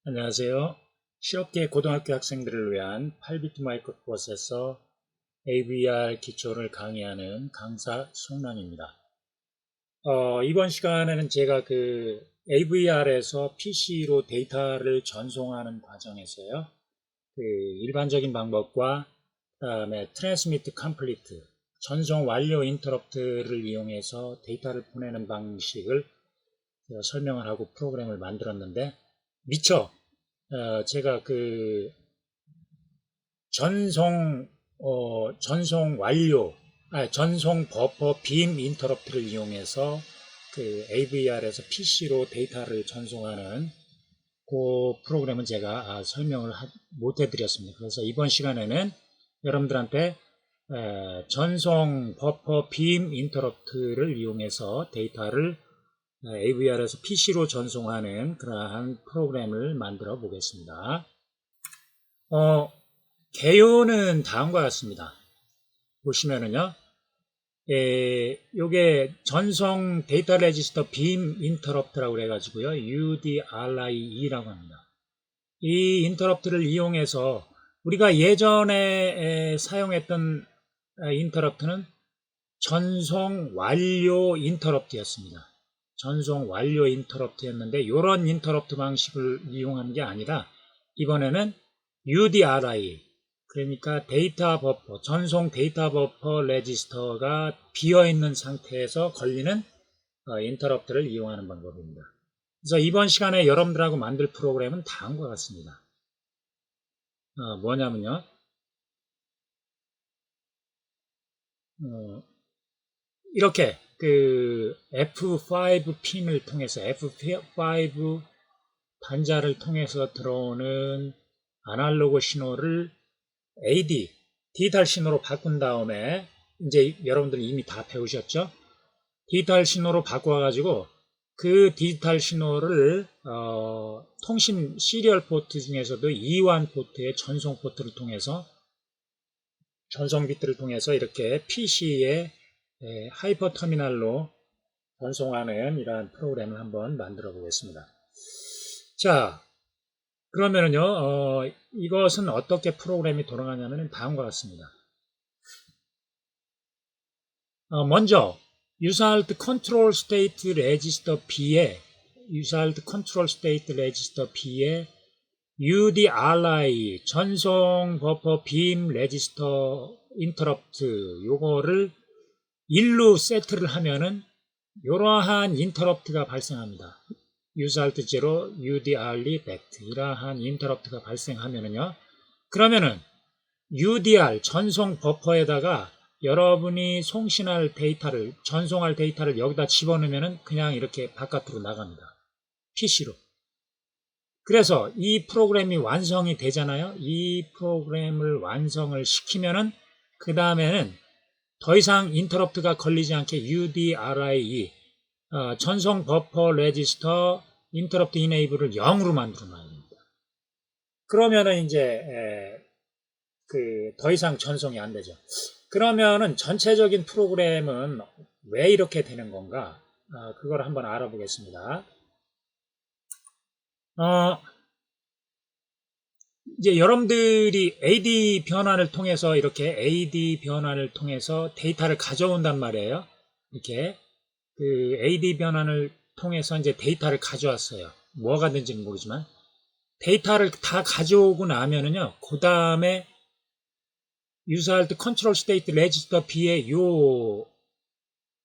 안녕하세요. 실업계 고등학교 학생들을 위한 8비트 마이크로 프로세서 AVR 기초를 강의하는 강사 송남입니다. 이번 시간에는 제가 AVR에서 PC로 데이터를 전송하는 과정에서요. 일반적인 방법과 그다음에 트랜스미트 컴플리트 전송 완료 인터럽트를 이용해서 데이터를 보내는 방식을 제가 설명을 하고 프로그램을 만들었는데 미처 제가 전송 완료, 전송 버퍼 빔 인터럽트를 이용해서 AVR에서 PC로 데이터를 전송하는 그 프로그램은 제가 설명을 못 해드렸습니다. 그래서 이번 시간에는 여러분들한테 전송 버퍼 빔 인터럽트를 이용해서 데이터를 AVR에서 PC로 전송하는 그러한 프로그램을 만들어 보겠습니다. 개요는 다음과 같습니다. 보시면은요, 요게 전송 데이터 레지스터 빔 인터럽트라고 해가지고요, UDRIE라고 합니다. 이 인터럽트를 이용해서 우리가 예전에 사용했던 인터럽트는 전송 완료 인터럽트였습니다. 전송 완료 인터럽트였는데 이런 인터럽트 방식을 이용하는 게 아니라 이번에는 UDRI 그러니까 데이터 버퍼, 전송 데이터 버퍼 레지스터가 비어있는 상태에서 걸리는 인터럽트를 이용하는 방법입니다. 그래서 이번 시간에 여러분들하고 만들 프로그램은 다음과 같습니다. 뭐냐면요. 이렇게 F5 핀을 통해서 F5 단자를 통해서 들어오는 아날로그 신호를 AD, 디지털 신호로 바꾼 다음에 이제 여러분들이 이미 다 배우셨죠? 디지털 신호로 바꿔가지고 그 디지털 신호를 통신 시리얼 포트 중에서도 E1 포트의 전송 포트를 통해서 전송 비트를 통해서 이렇게 PC의 하이퍼 터미널로 전송하는 이러한 프로그램을 한번 만들어 보겠습니다. 자, 그러면은요, 이것은 어떻게 프로그램이 돌아가냐면 다음과 같습니다. 먼저, Usalt Control State Register B에 UDRI 전송 버퍼 빔 레지스터 인터럽트 요거를 1로 세트를 하면은 이러한 인터럽트가 발생합니다. Usalt 0, UDRI backed 이러한 인터럽트가 발생하면은요. 그러면은 UDR 전송 버퍼에다가 여러분이 송신할 데이터를 전송할 데이터를 여기다 집어넣으면은 그냥 이렇게 바깥으로 나갑니다. PC로. 그래서 이 프로그램이 완성이 되잖아요. 이 프로그램을 완성을 시키면은 그 다음에는 더 이상 인터럽트가 걸리지 않게 UDRIE 전송 버퍼 레지스터 인터럽트 이네이블을 0으로 만들어 놔야 됩니다. 그러면은 이제 더 이상 전송이 안 되죠. 그러면은 전체적인 프로그램은 왜 이렇게 되는 건가? 그걸 한번 알아보겠습니다. 이제 여러분들이 AD 변환을 통해서 이렇게 AD 변환을 통해서 데이터를 가져온단 말이에요. 이렇게 AD 변환을 통해서 이제 데이터를 가져왔어요. 뭐가 된지는 모르지만 데이터를 다 가져오고 나면은요. 그 다음에 Usalt Control State Register B의 요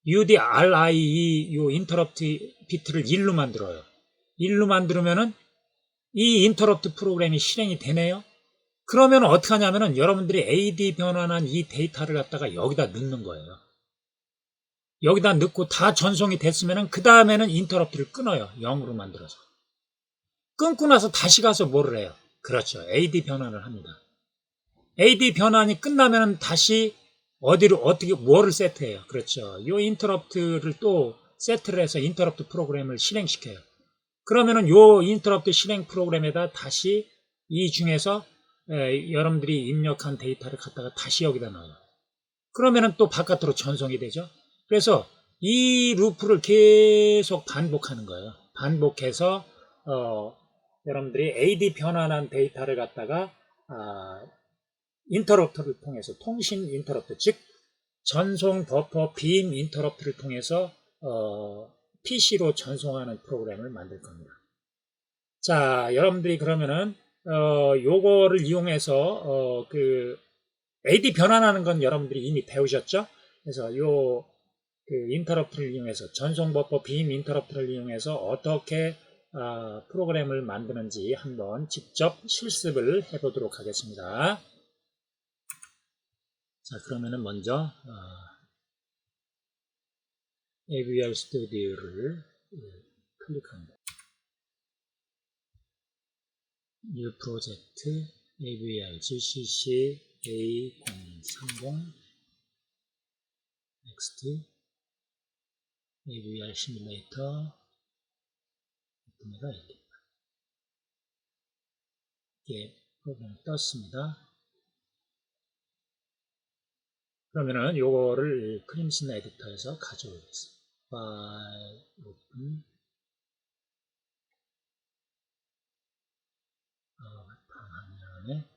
UDRIE 요 인터럽트 비트를 1로 만들어요. 1로 만들면은 이 인터럽트 프로그램이 실행이 되네요. 그러면 어떻게 하냐면은 여러분들이 AD 변환한 이 데이터를 갖다가 여기다 넣는 거예요. 여기다 넣고 다 전송이 됐으면은 그 다음에는 인터럽트를 끊어요. 0으로 만들어서. 끊고 나서 다시 가서 뭐를 해요? 그렇죠. AD 변환을 합니다. AD 변환이 끝나면은 다시 어디로 어떻게 뭐를 세트해요? 그렇죠. 이 인터럽트를 또 세트를 해서 인터럽트 프로그램을 실행시켜요. 그러면은 요 인터럽트 실행 프로그램에다 다시 이 중에서 여러분들이 입력한 데이터를 갖다가 다시 여기다 넣어요. 그러면은 또 바깥으로 전송이 되죠. 그래서 이 루프를 계속 반복하는 거예요. 반복해서 여러분들이 AD 변환한 데이터를 갖다가 인터럽트를 통해서 통신 인터럽트, 즉 전송 버퍼 빔 인터럽트를 통해서 PC로 전송하는 프로그램을 만들 겁니다. 자, 여러분들이 그러면은 요거를 이용해서 그 AD 변환하는 건 여러분들이 이미 배우셨죠? 그래서 요 그 인터럽트를 이용해서 전송 버퍼 빔 인터럽트를 이용해서 어떻게 프로그램을 만드는지 한번 직접 실습을 해보도록 하겠습니다. 자, 그러면은 먼저 AVR 스튜디오를 클릭합니다. New 프로젝트 AVR GCC A030 Next AVR 시뮬레이터 이렇게 프로그램이 떴습니다. 그러면은 요거를 크림슨 에디터에서 가져오겠습니다. 파일 오픈 화면에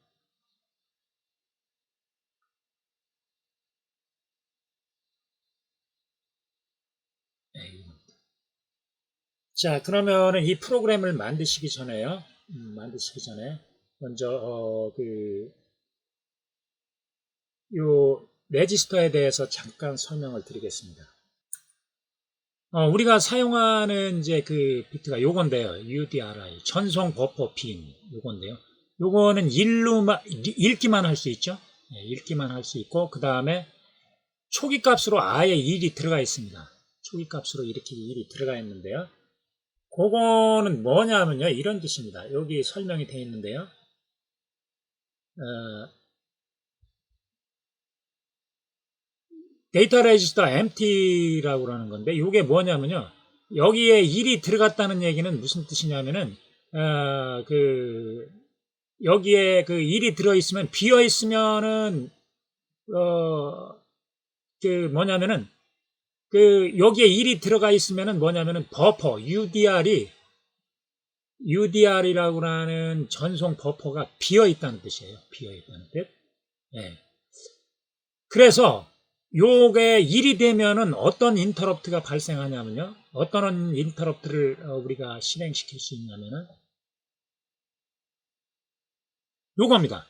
자, 그러면은 이 프로그램을 만드시기 전에요. 먼저 요 레지스터에 대해서 잠깐 설명을 드리겠습니다. 우리가 사용하는 이제 그 비트가 요건데요. UDRI 전송 버퍼 빔 요건데요. 요거는 읽기만 할 수 있죠. 네, 읽기만 할 수 있고 그 다음에 초기 값으로 아예 1이 들어가 있습니다. 초기 값으로 이렇게 1이 들어가 있는데요. 그거는 뭐냐면요. 이런 뜻입니다. 여기 설명이 되어 있는데요. 데이터 레지스터 empty라고 하는 건데 이게 뭐냐면요. 여기에 1이 들어갔다는 얘기는 무슨 뜻이냐면은 여기에 그 1이 들어있으면 비어있으면은 뭐냐면은 여기에 1이 들어가 있으면은 뭐냐면은 버퍼 UDR이라고 하는 전송 버퍼가 비어있다는 뜻이에요. 비어있다는 뜻. 예. 그래서 요게 1이 되면은 어떤 인터럽트가 발생하냐면요. 어떤 인터럽트를 우리가 실행시킬 수 있냐면은 요겁니다.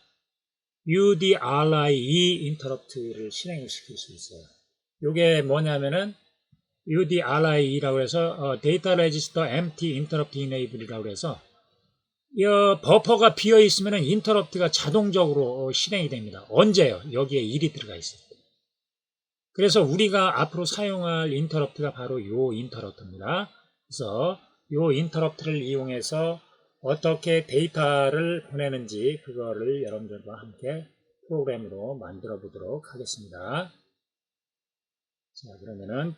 UDRIE 인터럽트를 실행시킬 수 있어요. 요게 뭐냐면은 UDRIE라고 해서 데이터 레지스터 empty interrupt enable이라고 해서 이 버퍼가 비어 있으면 인터럽트가 자동적으로 실행이 됩니다. 언제요? 여기에 1이 들어가 있을 때. 그래서 우리가 앞으로 사용할 인터럽트가 바로 요 인터럽트입니다. 그래서 요 인터럽트를 이용해서 어떻게 데이터를 보내는지 그거를 여러분들과 함께 프로그램으로 만들어 보도록 하겠습니다. 자, 그러면은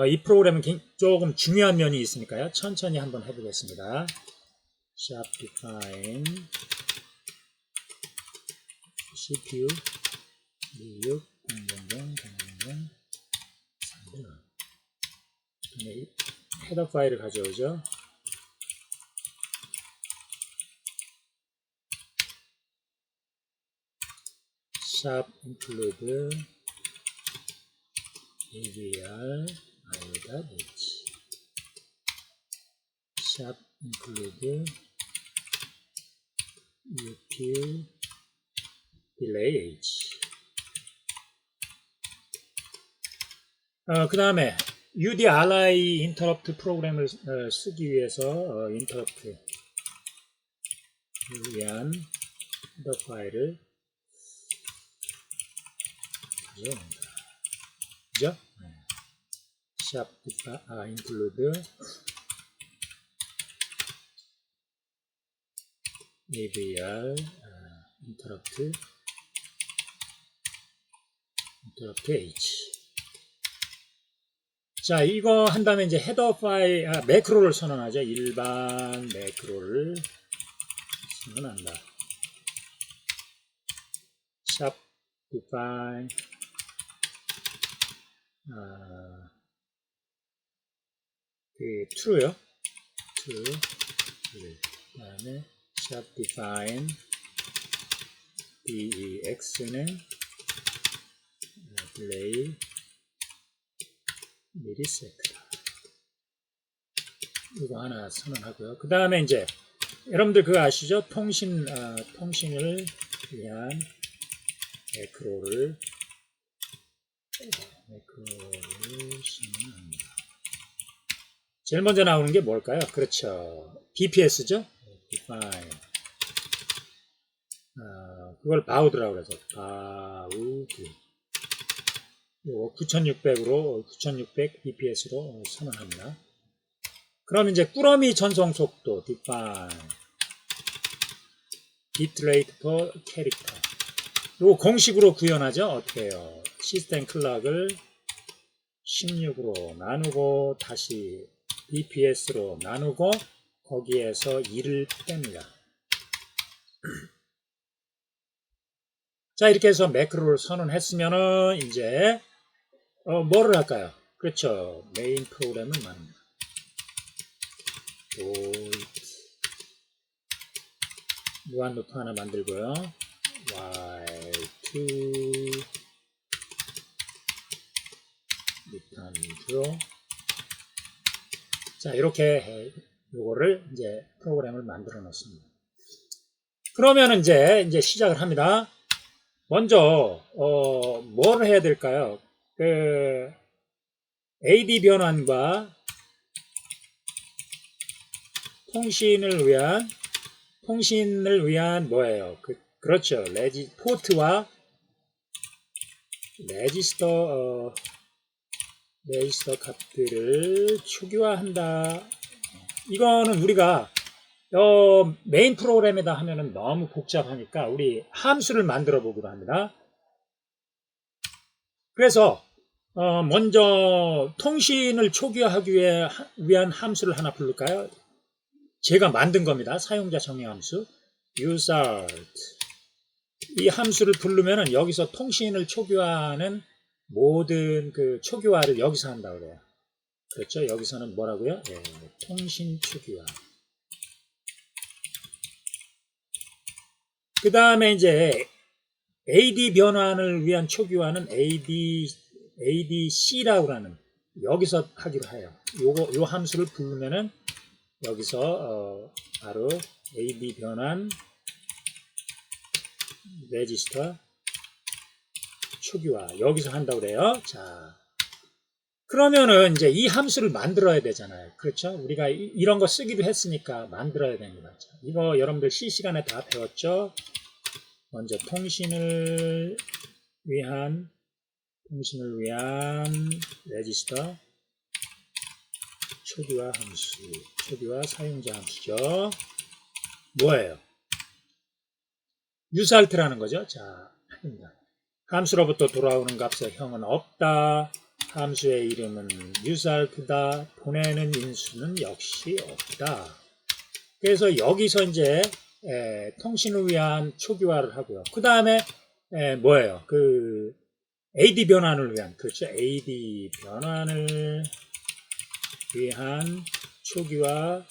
이 프로그램은 조금 중요한 면이 있으니까요. 천천히 한번 해보겠습니다. sharp define CPU 26 000 헤더 파일을 가져오죠. sharp include avr io.h sharp include up delay h 그 다음에 UDRI 인터럽트 프로그램을 쓰기 위해서 인터럽트 위한 헤더 파일을 가져옵니다. 그죠? sharp include avr interrupt h 자, 이거 한 다음에 이제 헤더 파일 매크로를 선언하죠. 일반 매크로를 선언한다. sharp define true요. true. 그 다음에 다음에 sharp define dex는 delay milliseconda. 이거 하나 선언하고요. 그 다음에 이제 여러분들 그거 아시죠? 통신을 위한 매크로를 선언합니다. 제일 먼저 나오는 게 뭘까요? 그렇죠. BPS죠? define. 그걸 바우드라고 그래서 바우드. 이거 9600 BPS로 선언합니다. 그럼 이제 꾸러미 전송 속도 define bitrate per character. 이거 공식으로 구현하죠. 어떻게 해요? 시스템 클락을 16으로 나누고 다시 BPS로 나누고 거기에서 2를 뺍니다. 자, 이렇게 해서 매크로를 선언했으면은 이제 뭐를 할까요? 그렇죠. 메인 프로그램을 만듭니다. 무한 루프 하나 만들고요. while to return true. 자, 이렇게 요거를 이제 프로그램을 만들어 놓습니다. 그러면 이제 시작을 합니다. 먼저 뭘 해야 될까요? 그 AD 변환과 통신을 위한 뭐예요? 그렇죠. 포트와 레지스터 값들을 초기화한다. 이거는 우리가 메인 프로그램에다 하면은 너무 복잡하니까 우리 함수를 만들어 보기로 합니다. 그래서 먼저 통신을 초기화하기 위한 함수를 하나 부를까요? 제가 만든 겁니다. 사용자 정의 함수 usert. 이 함수를 부르면은 여기서 통신을 초기화하는 모든 그 초기화를 여기서 한다고 그래요. 그렇죠? 여기서는 뭐라고요? 네, 통신 초기화. 그 다음에 이제 AD 변환을 위한 초기화는 ADC라고 하는 여기서 하기로 해요. 요 함수를 부르면은 여기서 바로 AD 변환 레지스터 초기화 여기서 한다고 그래요. 자, 그러면은 이제 이 함수를 만들어야 되잖아요. 그렇죠? 우리가 이런 거 쓰기도 했으니까 만들어야 됩니다. 자, 이거 여러분들 실시간에 다 배웠죠? 먼저 통신을 위한 레지스터 초기화 함수, 초기화 사용자 함수죠. 뭐예요? usert라는 거죠. 자, 합니다. 함수로부터 돌아오는 값의 형은 없다. 함수의 이름은 usert다. 보내는 인수는 역시 없다. 그래서 여기서 이제 통신을 위한 초기화를 하고요. 그 다음에 뭐예요? 그 AD 변환을 위한, 그렇죠? AD 변환을 위한 초기화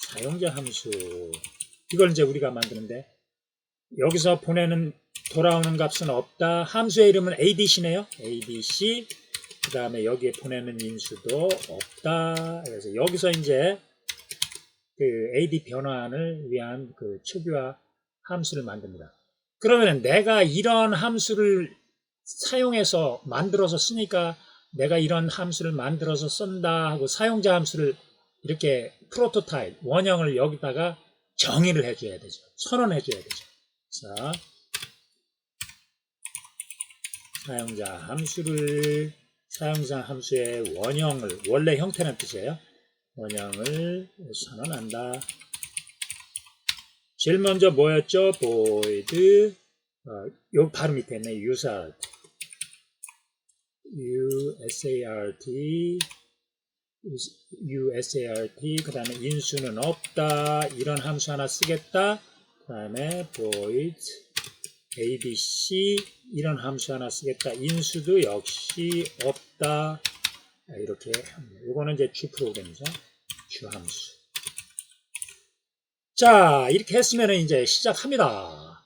사용자 함수. 이걸 이제 우리가 만드는데 여기서 돌아오는 값은 없다. 함수의 이름은 ADC네요. ADC. 그 다음에 여기에 보내는 인수도 없다. 그래서 여기서 이제 그 AD 변환을 위한 그 초기화 함수를 만듭니다. 그러면 내가 이런 함수를 사용해서 만들어서 쓰니까 내가 이런 함수를 만들어서 쓴다 하고 사용자 함수를 이렇게 프로토타입, 원형을 여기다가 정의를 해줘야 되죠. 선언해 줘야 되죠. 자, 사용자 함수의 원형을, 원래 형태는 뜻이에요. 원형을 선언한다. 제일 먼저 뭐였죠? void, 요 바로 밑에 있네. usert, usart, 그 다음에 인수는 없다. 이런 함수 하나 쓰겠다. 그 다음에 void abc, 이런 함수 하나 쓰겠다. 인수도 역시 없다. 이렇게 합니다. 이거는 이제 주 프로그램이죠. 주 함수. 자, 이렇게 했으면 이제 시작합니다.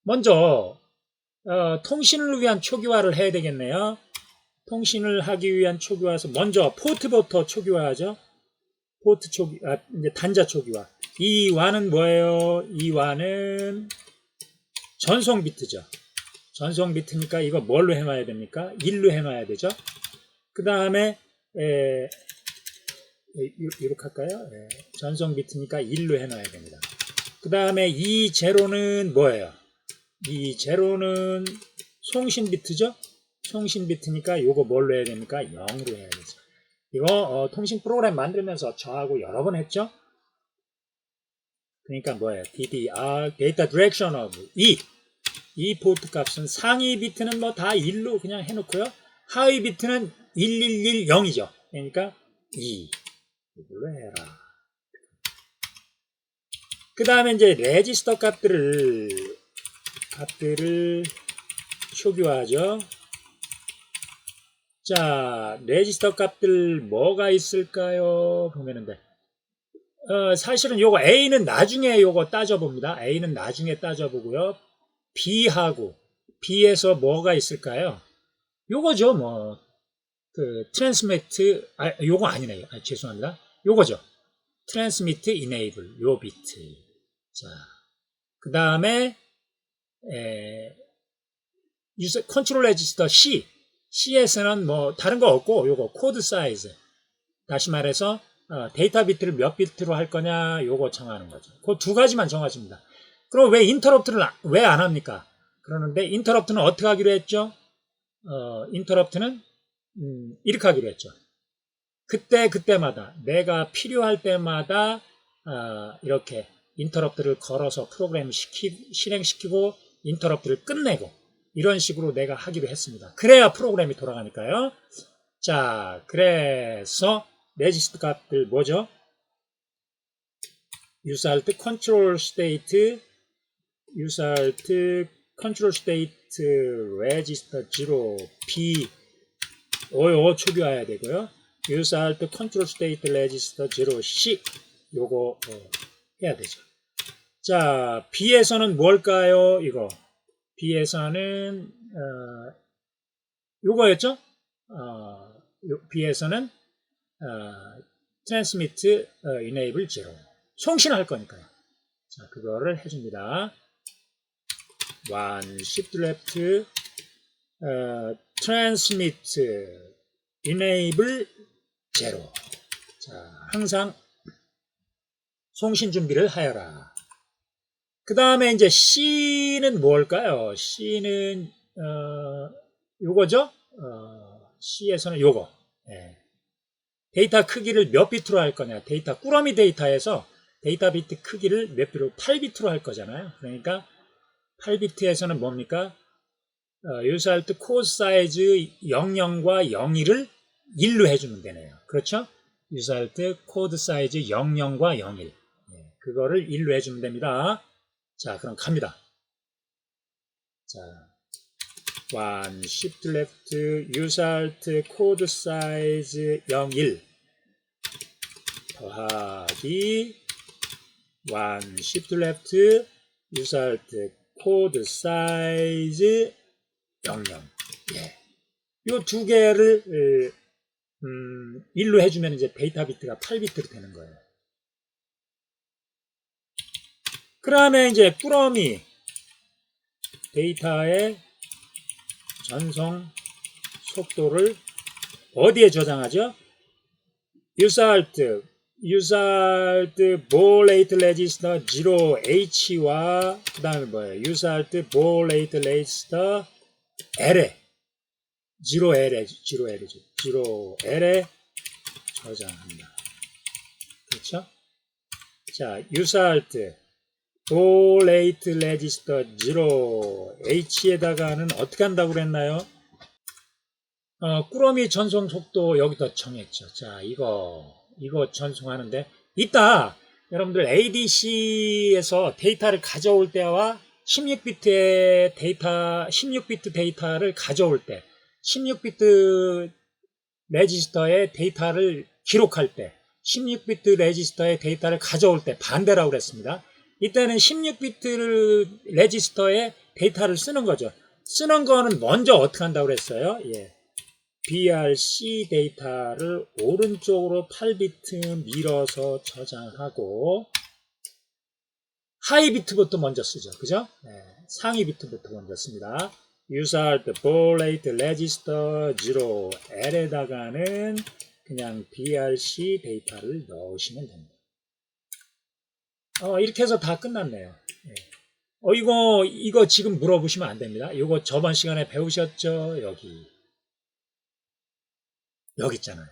먼저 통신을 위한 초기화를 해야 되겠네요. 통신을 하기 위한 초기화에서 먼저 포트부터 초기화하죠. 포트 초기, 이제 단자 초기화. 이 와는 뭐예요? 이 와는 전송 비트죠. 전송 비트니까 이거 뭘로 해놔야 됩니까? 1로 해놔야 되죠. 그 다음에 이렇게 할까요? 전송 비트니까 1로 해놔야 됩니다. 그 다음에 이 제로는 뭐예요? 이 제로는 송신 비트죠. 송신 비트니까 요거 뭘로 해야 됩니까? 0으로 해야 되죠. 이거 통신 프로그램 만들면서 저하고 여러 번 했죠. 그러니까 뭐예요? DDR 데이터 디렉션 오브 이 포트 값은 상위 비트는 뭐 다 1로 그냥 해놓고요. 하위 비트는 1110이죠. 그러니까 2 이걸로 해라. 그 다음에 이제 레지스터 값들을 초기화하죠. 자, 레지스터 값들 뭐가 있을까요? 보면은 사실은 요거 A는 나중에 요거 따져봅니다. A는 나중에 따져보고요. B하고 B에서 뭐가 있을까요? 요거죠. 뭐 트랜스미트 요거 아니네요. 죄송합니다. 요거죠. 트랜스미트 이네이블 요 비트. 자, 그 다음에 유저 컨트롤 레지스터 C에서는 뭐 다른 거 없고 요거 코드 사이즈. 다시 말해서 데이터 비트를 몇 비트로 할 거냐 요거 정하는 거죠. 그 두 가지만 정하십니다. 그럼 왜 인터럽트를 왜 안 합니까? 그러는데 인터럽트는 어떻게 하기로 했죠? 인터럽트는 이렇게 하기로 했죠. 그때마다 내가 필요할 때마다 이렇게 인터럽트를 걸어서 프로그램 실행시키고 인터럽트를 끝내고 이런 식으로 내가 하기로 했습니다. 그래야 프로그램이 돌아가니까요. 자, 그래서 레지스트 값들 뭐죠? 유사할트 컨트롤 스테이트 레지스터 0 B 초기화해야 되고요. 유사할트 컨트롤 스테이트 레지스터 0 C 요거 해야 되죠. 자, B에서는 뭘까요? 이거 B에서는 요거였죠? B에서는 transmit enable 0 송신할 거니까요. 자, 그거를 해줍니다. 1 shift left transmit enable 0. 자, 항상 송신 준비를 하여라. 그 다음에 이제 C는 뭘까요? C는 요거죠? C에서는 요거. 데이터 크기를 몇 비트로 할 거냐? 데이터 꾸러미 데이터에서 데이터 비트 크기를 몇 비트로 8비트로 할 거잖아요. 그러니까 8비트에서는 뭡니까? 유사할트 코드 사이즈 00과 01을 1로 해주면 되네요. 그렇죠? 유사할트 코드 사이즈 00과 01. 그거를 1로 해주면 됩니다. 자, 그럼 갑니다. 자, 1 shift left 유사할트 코드 사이즈 01 더하기 1 shift left 유사할트 코드 사이즈 00. 이 두 개를 1로 해주면 이제 데이터 비트가 8비트로 되는 거예요. 그 다음에 이제 꾸러미 데이터의 전송 속도를 어디에 저장하죠? 유사할트 볼 레이트 레지스터 0H와 그 다음에 뭐예요? 유사할트 볼 레이트 레지스터 L에 0L에 저장합니다. 그렇죠? 자, 유사할트 볼 레이트 레지스터 0H에다가는 어떻게 한다고 그랬나요? 꾸러미 전송 속도 여기다 정했죠. 자, 이거 전송하는데 이따 여러분들 ADC에서 데이터를 가져올 때와 16비트 데이터를 가져올 때 16비트 레지스터에 데이터를 기록할 때 16비트 레지스터의 데이터를 가져올 때 반대라고 그랬습니다. 이때는 16비트 레지스터의 데이터를 쓰는 거죠. 쓰는 거는 먼저 어떻게 한다고 그랬어요? 예. BRC 데이터를 오른쪽으로 8비트 밀어서 저장하고 하이 비트부터 먼저 쓰죠. 그죠? 네, 상위 비트부터 먼저 씁니다. Usart baud rate register 0 L에다가는 그냥 BRC 데이터를 넣으시면 됩니다. 이렇게 해서 다 끝났네요. 네. 이거 지금 물어보시면 안 됩니다. 이거 저번 시간에 배우셨죠? 여기 있잖아요.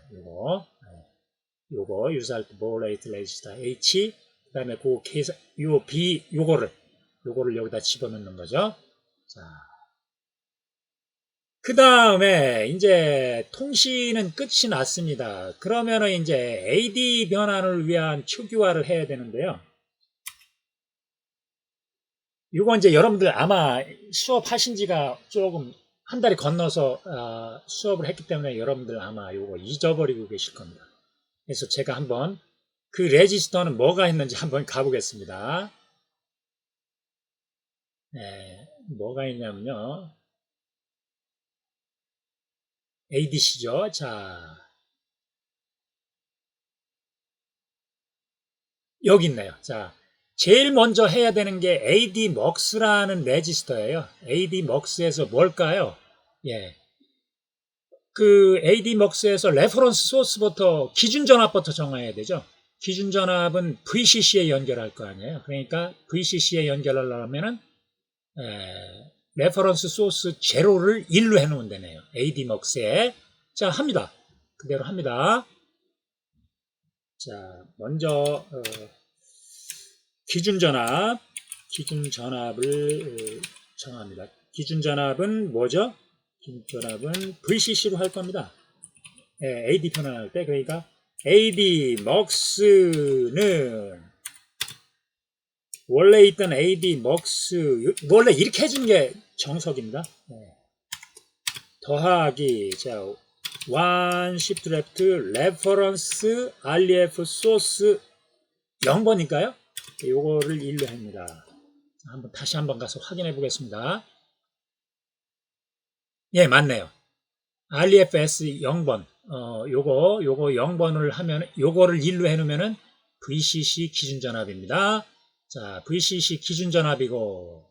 요거 Usart baud rate register H 그 다음에 그 계산 요거를 여기다 집어넣는 거죠. 자, 그 다음에 이제 통신은 끝이 났습니다. 그러면은 이제 AD 변환을 위한 초기화를 해야 되는데요. 요거 이제 여러분들 아마 수업하신 지가 조금 한 달이 건너서 수업을 했기 때문에 여러분들 아마 요거 잊어버리고 계실 겁니다. 그래서 제가 한번 그 레지스터는 뭐가 있는지 한번 가보겠습니다. 네, 뭐가 있냐면요. ADC죠. 자, 여기 있네요. 자, 제일 먼저 해야 되는 게 ADMUX라는 레지스터예요. ADMUX에서 뭘까요? 예. 그 ADMUX에서 레퍼런스 소스부터 기준 전압부터 정해야 되죠. 기준 전압은 VCC에 연결할 거 아니에요. 그러니까 VCC에 연결하려면은 레퍼런스 소스 제로를 1로 해놓으면 되네요. ADMUX에. 자, 합니다. 그대로 합니다. 자, 먼저 기준 전압을 정합니다. 기준 전압은 뭐죠? 기준 전압은 VCC로 할 겁니다. AD 변환할 때. 그러니까 ADMUX는 원래 있던 ADMUX 원래 이렇게 해주는 게 정석입니다. 더하기 자 1 shift left reference REF source 0번일까요? 요거를 1로 합니다. 다시 한번 가서 확인해 보겠습니다. 예, 맞네요. REFS 0번. 요거 0번을 하면 요거를 1로 해 놓으면은 VCC 기준 전압입니다. 자, VCC 기준 전압이고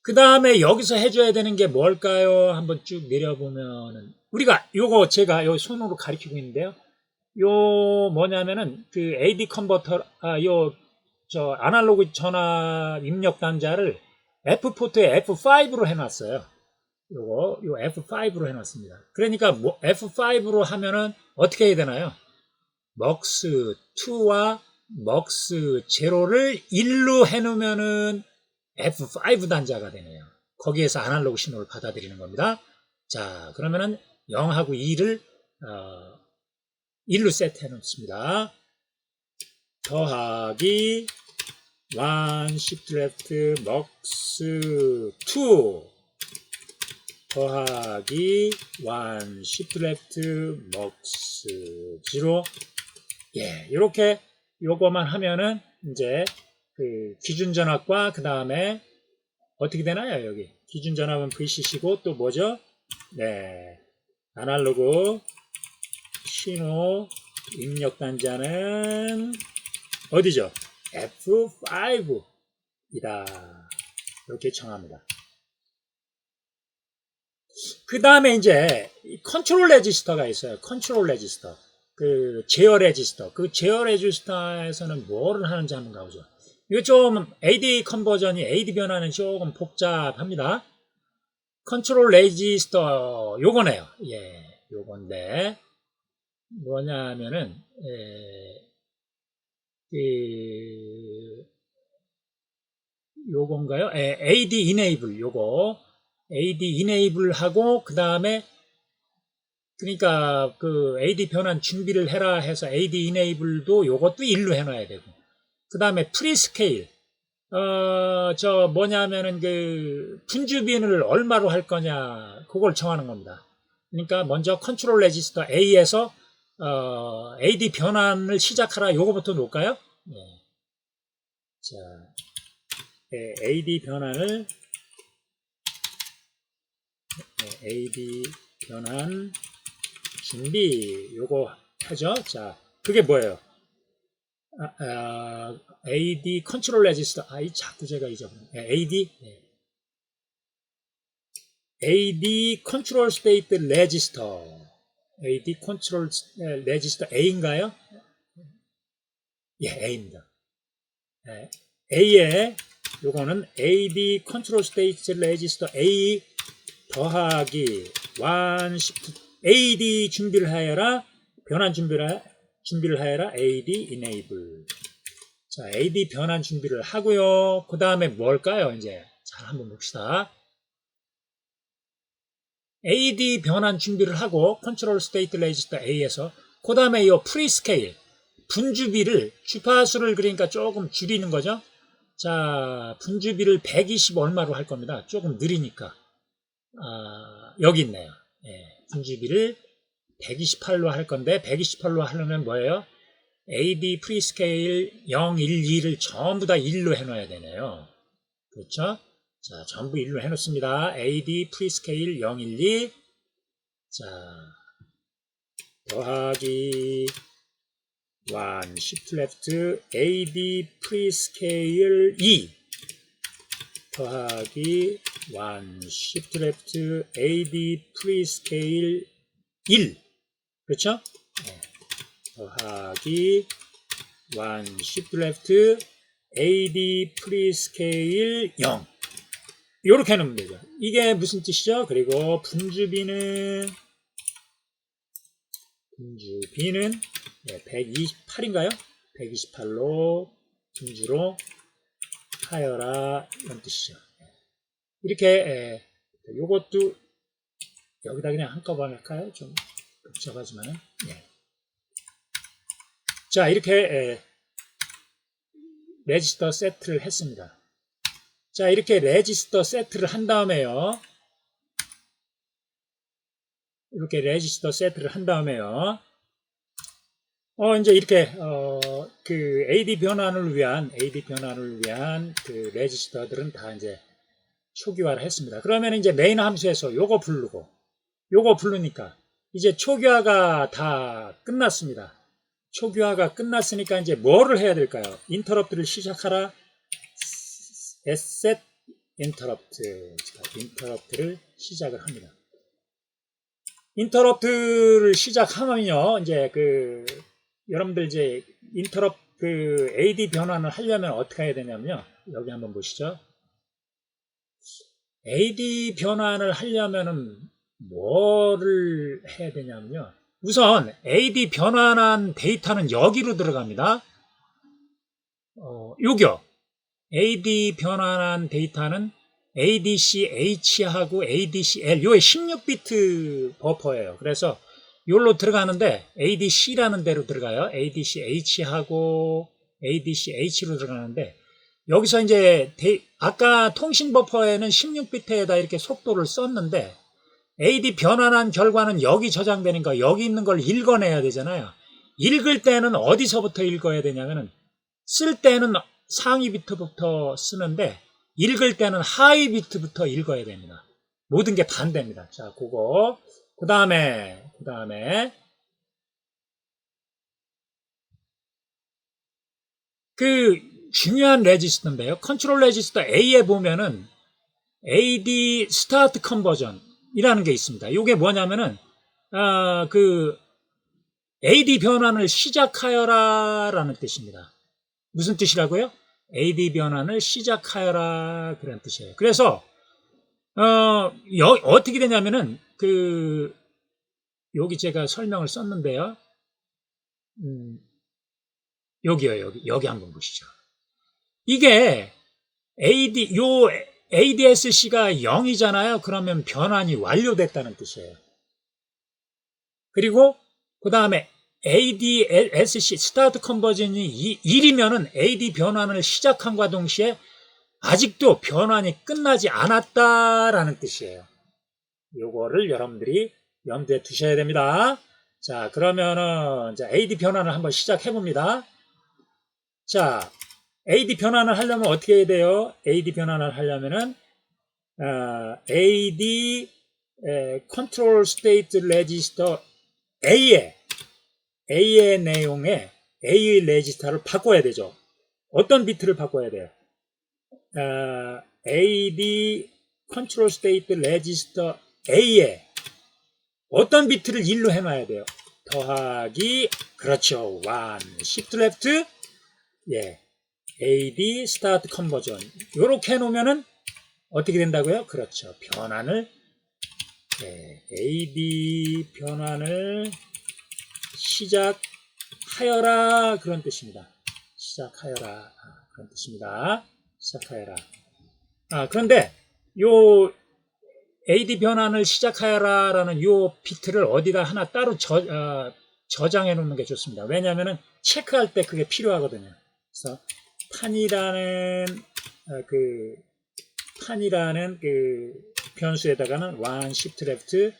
그 다음에 여기서 해줘야 되는 게 뭘까요? 한번 쭉 내려보면은 우리가 요거 제가 요 손으로 가리키고 있는데요. 요 뭐냐면은 그 AD 컨버터 저 아날로그 전압 입력 단자를 F4에 F5로 해놨어요. 요 F5로 해놨습니다. 그러니까 뭐 F5로 하면은 어떻게 해야 되나요? MUX2와 MUX0를 1로 해놓으면은 F5 단자가 되네요. 거기에서 아날로그 신호를 받아들이는 겁니다. 자, 그러면은 0하고 2를 1로 세트해 놓습니다. 더하기 1 shift left MUX2 더하기 1 shift left MUX0 예, 이렇게 요거만 하면은 이제 그 기준 전압과 그 다음에 어떻게 되나요? 여기 기준 전압은 VCC고 또 뭐죠? 네, 아날로그 신호 입력 단자는 어디죠? F5이다. 이렇게 정합니다. 그 다음에 이제 컨트롤 레지스터가 있어요. 컨트롤 레지스터. 그 제어 레지스터. 그 제어 레지스터에서는 뭐를 하는지 한번 가보죠. 이거 좀 AD 컨버전이 AD 변화는 조금 복잡합니다. 컨트롤 레지스터 요거네요. 예, 요건데 뭐냐면은 요건가요? AD enable 요거 AD enable 하고 그 다음에 그러니까 그 AD 변환 준비를 해라 해서 AD enable도 요것도 1로 해놔야 되고 그 다음에 프리스케일 저 뭐냐면은 그 분주빈을 얼마로 할 거냐 그걸 정하는 겁니다. 그러니까 먼저 컨트롤 레지스터 A에서 AD 변환을 시작하라. 요거부터 놓을까요? 네. 자, AD 변환을 AD 변환 준비 요거 하죠. 자, 그게 뭐예요? AD 컨트롤 레지스터. 이 자꾸 제가 잊어버려. AD AD 컨트롤 스테이트 레지스터. AD 컨트롤 레지스터 A인가요? 예, A입니다. A에 요거는 AD 컨트롤 스테이트 레지스터 A 더하기 1 시프트 AD 준비를 하여라. 변환 준비를 하여라. AD enable. 자, AD 변환 준비를 하고요. 그 다음에 뭘까요? 이제 잘 한번 봅시다. AD 변환 준비를 하고 컨트롤 스테이트 레지스터 A에서 그 다음에 이 프리스케일 분주비를 주파수를 그러니까 조금 줄이는 거죠. 자, 분주비를 120 얼마로 할 겁니다. 조금 느리니까. 여기 있네요. 분주비를 128로 할 건데 128로 하려면 뭐예요? AD 프리스케일 0, 1, 2를 전부 다 1로 해놔야 되네요. 그렇죠? 자, 전부 1로 해놓습니다. AD 프리스케일 0, 1, 2. 자, 더하기 1 shift left AD 프리스케일 2 더하기 1 shift left AD 프리스케일 1. 그렇죠? 더하기 1 shift left AD 프리스케일 0. 이렇게 해놓으면 되죠. 이게 무슨 뜻이죠? 그리고 분주비는 128인가요? 128로 분주로 하여라 이런 뜻이죠. 이렇게 요것도 여기다 그냥 한꺼번에 할까요? 좀 복잡하지만은. 자, 이렇게 레지스터 세트를 했습니다. 자, 이렇게 레지스터 세트를 한 다음에요. 이렇게 레지스터 세트를 한 다음에요. 이제 이렇게 그 AD 변환을 위한 그 레지스터들은 다 이제 초기화를 했습니다. 그러면 이제 메인 함수에서 요거 부르니까 이제 초기화가 다 끝났습니다. 초기화가 끝났으니까 이제 뭐를 해야 될까요? 인터럽트를 시작하라. set 인터럽트. 인터럽트를 시작을 합니다. 인터럽트를 시작하면요, 이제 여러분들 이제 AD 변환을 하려면 어떻게 해야 되냐면요. 여기 한번 보시죠. AD 변환을 하려면은 뭐를 해야 되냐면요. 우선 AD 변환한 데이터는 여기로 들어갑니다. 요겨. AD 변환한 데이터는 ADC-H하고 ADC-L, 요게 16비트 버퍼예요. 그래서 요로 들어가는데 ADC라는 데로 들어가요. ADC-H하고 ADC-H로 들어가는데 여기서 이제 아까 통신 버퍼에는 16비트에다 이렇게 속도를 썼는데 AD 변환한 결과는 여기 저장되니까 여기 있는 걸 읽어내야 되잖아요. 읽을 때는 어디서부터 읽어야 되냐면은 쓸 때는 상위 비트부터 쓰는데 읽을 때는 하위 비트부터 읽어야 됩니다. 모든 게 반대입니다. 자, 그거. 그 다음에 그 중요한 레지스터인데요. 컨트롤 레지스터 A에 보면은 AD 스타트 컨버전이라는 게 있습니다. 이게 뭐냐면은 그 AD 변환을 시작하여라 라는 뜻입니다. 무슨 뜻이라고요? AD 변환을 시작하여라 그런 뜻이에요. 그래서 어떻게 되냐면은 여기 제가 설명을 썼는데요. 여기요. 여기 한번 보시죠. 이게 ADSC가 0이잖아요. 그러면 변환이 완료됐다는 뜻이에요. 그리고 그 다음에 ADSC 스타트 컨버전이 1이면은 AD 변환을 시작함과 동시에 아직도 변환이 끝나지 않았다라는 뜻이에요. 요거를 여러분들이 염두에 두셔야 됩니다. 자, 그러면은, 자, AD 변환을 한번 시작해 봅니다. 자, AD 변환을 하려면 어떻게 해야 돼요? AD 변환을 하려면은, AD Control State Register A의 내용에 A의 레지스터를 바꿔야 되죠. 어떤 비트를 바꿔야 돼요? AD Control State Register A에 어떤 비트를 1로 해놔야 돼요? 더하기, 그렇죠. 1, Shift Left, 예, AD Start Conversion. 요렇게 해놓으면은 어떻게 된다고요? 그렇죠. 변환을, 예, AD 변환을 시작하여라. 그런 뜻입니다. 시작하여라. 그런 뜻입니다. 시작하여라. 그런데 요 AD 변환을 시작하여라라는 요 비트를 어디다 하나 따로 저장해 놓는 게 좋습니다. 왜냐하면 체크할 때 그게 필요하거든요. 그래서 판이라는 그 변수에다가는 1 shift left